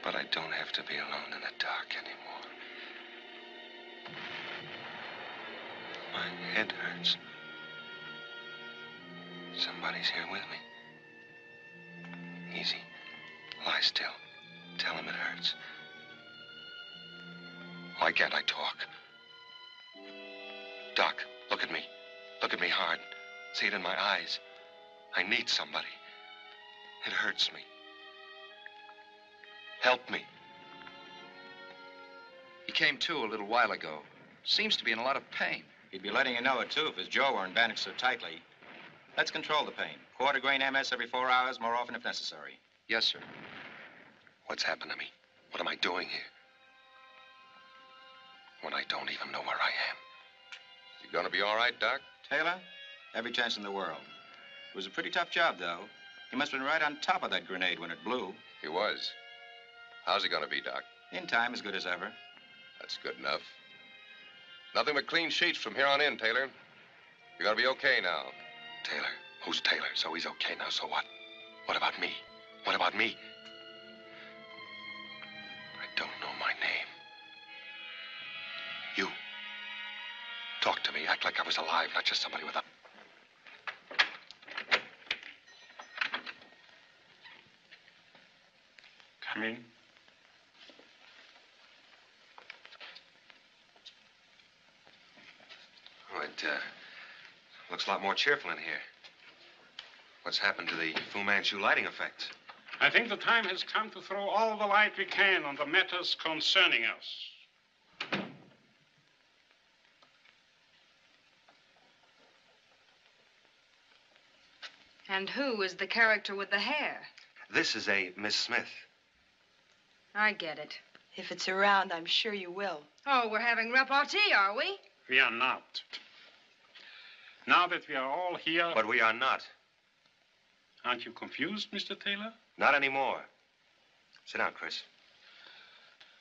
But I don't have to be alone in the dark anymore. My head hurts. Somebody's here with me. Easy. Lie still. Tell him it hurts. Why can't I talk? Doc, look at me. Look at me hard. See it in my eyes. I need somebody. It hurts me. Help me. He came to a little while ago. Seems to be in a lot of pain. He'd be letting you know it, too, if his jaw weren't bandaged so tightly. Let's control the pain. Quarter grain MS every 4 hours, more often if necessary. Yes, sir. What's happened to me? What am I doing here? When I don't even know where I am. You gonna be all right, Doc? Taylor? Every chance in the world. It was a pretty tough job, though. He must have been right on top of that grenade when it blew. He was. How's he gonna be, Doc? In time, as good as ever. That's good enough. Nothing but clean sheets from here on in, Taylor. You're gonna be okay now. Taylor? Who's Taylor? So he's okay now, so what? What about me? What about me? I don't know my name. You. Talk to me. Act like I was alive, not just somebody with a... Come in. Oh, it looks a lot more cheerful in here. What's happened to the Fu Manchu lighting effects? I think the time has come to throw all the light we can on the matters concerning us. And who is the character with the hair? This is a Miss Smith. I get it. If it's around, I'm sure you will. Oh, we're having repartee, are we? We are not. Now that we are all here... But we are not. Aren't you confused, Mr. Taylor? Not anymore. Sit down, Chris.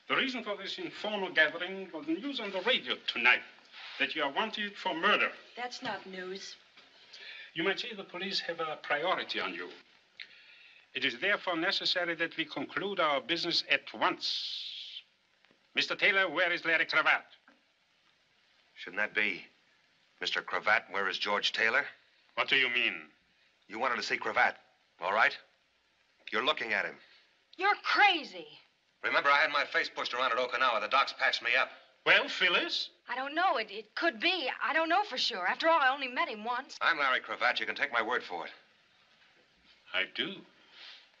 The reason for this informal gathering was news on the radio tonight that you are wanted for murder. That's not news. You might say the police have a priority on you. It is therefore necessary that we conclude our business at once. Mr. Taylor, where is Larry Cravat? Shouldn't that be Mr. Cravat? Where is George Taylor? What do you mean? You wanted to see Cravat, all right? You're looking at him. You're crazy. Remember, I had my face pushed around at Okinawa. The docs patched me up. Well, Phyllis? I don't know. It could be. I don't know for sure. After all, I only met him once. I'm Larry Cravat. You can take my word for it. I do.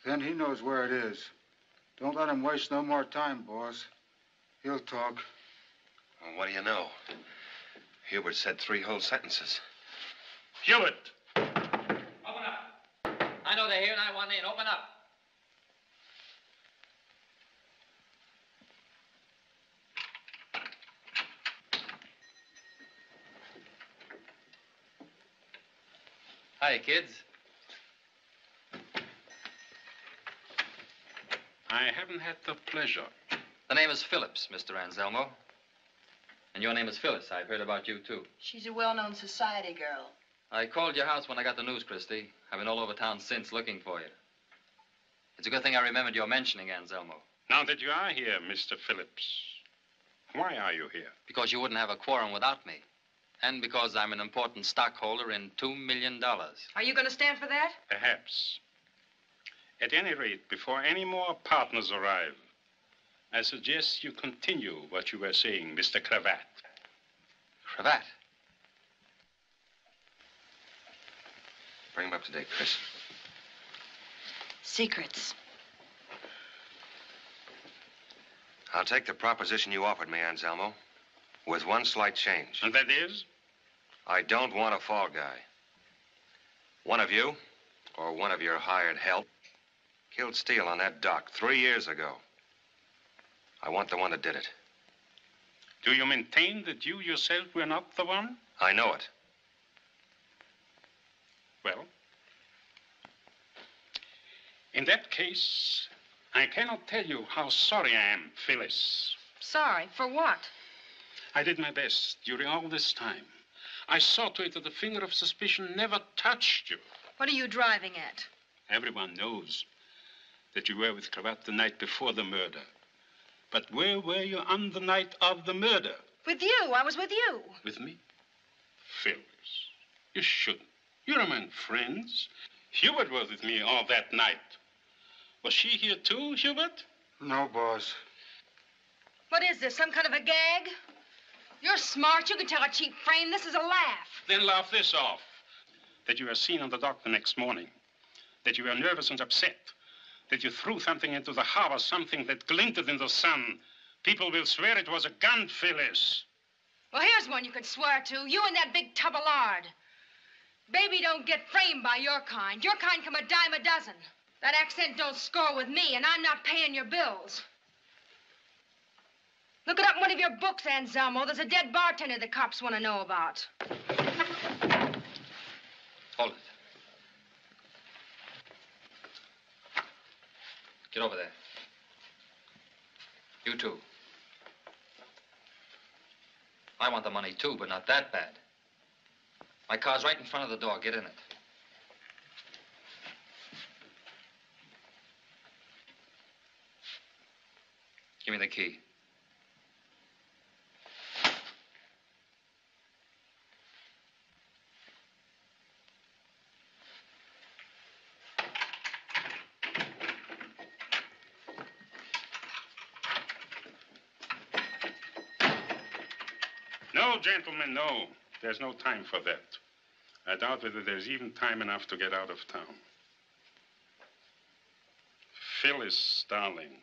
Then he knows where it is. Don't let him waste no more time, boss. He'll talk. Well, what do you know? Hubert said 3 whole sentences. Hubert! Open up. I know they're here and I want in. Open up. Hi, kids. I haven't had the pleasure. The name is Phillips, Mr. Anselmo. And your name is Phyllis. I've heard about you, too. She's a well-known society girl. I called your house when I got the news, Christy. I've been all over town since looking for you. It's a good thing I remembered your mentioning, Anselmo. Now that you are here, Mr. Phillips, why are you here? Because you wouldn't have a quorum without me. And because I'm an important stockholder in $2 million. Are you going to stand for that? Perhaps. At any rate, before any more partners arrive, I suggest you continue what you were saying, Mr. Cravat. Cravat? Bring him up to date, Chris. Secrets. I'll take the proposition you offered me, Anselmo, with one slight change. And that is? I don't want a fall guy. One of you, or one of your hired help, killed Steele on that dock 3 years ago. I want the one that did it. Do you maintain that you yourself were not the one? I know it. Well, in that case, I cannot tell you how sorry I am, Phyllis. Sorry, for what? I did my best during all this time. I saw to it that the finger of suspicion never touched you. What are you driving at? Everyone knows that you were with Cravat the night before the murder. But where were you on the night of the murder? With you. I was with you. With me? Phyllis, you shouldn't. You're among friends. Hubert was with me all that night. Was she here too, Hubert? No, boss. What is this, some kind of a gag? You're smart. You can tell a cheap frame. This is a laugh. Then laugh this off. That you were seen on the dock the next morning. That you were nervous and upset. That you threw something into the harbor, something that glinted in the sun. People will swear it was a gun, Phyllis. Well, here's one you can swear to. You and that big tub of lard. Baby don't get framed by your kind. Your kind come a dime a dozen. That accent don't score with me, and I'm not paying your bills. Look it up in one of your books, Anselmo. There's a dead bartender the cops want to know about. Hold it. Get over there. You too. I want the money too, but not that bad. My car's right in front of the door. Get in it. Give me the key. No, gentlemen, no. There's no time for that. I doubt whether there's even time enough to get out of town. Phyllis, darling.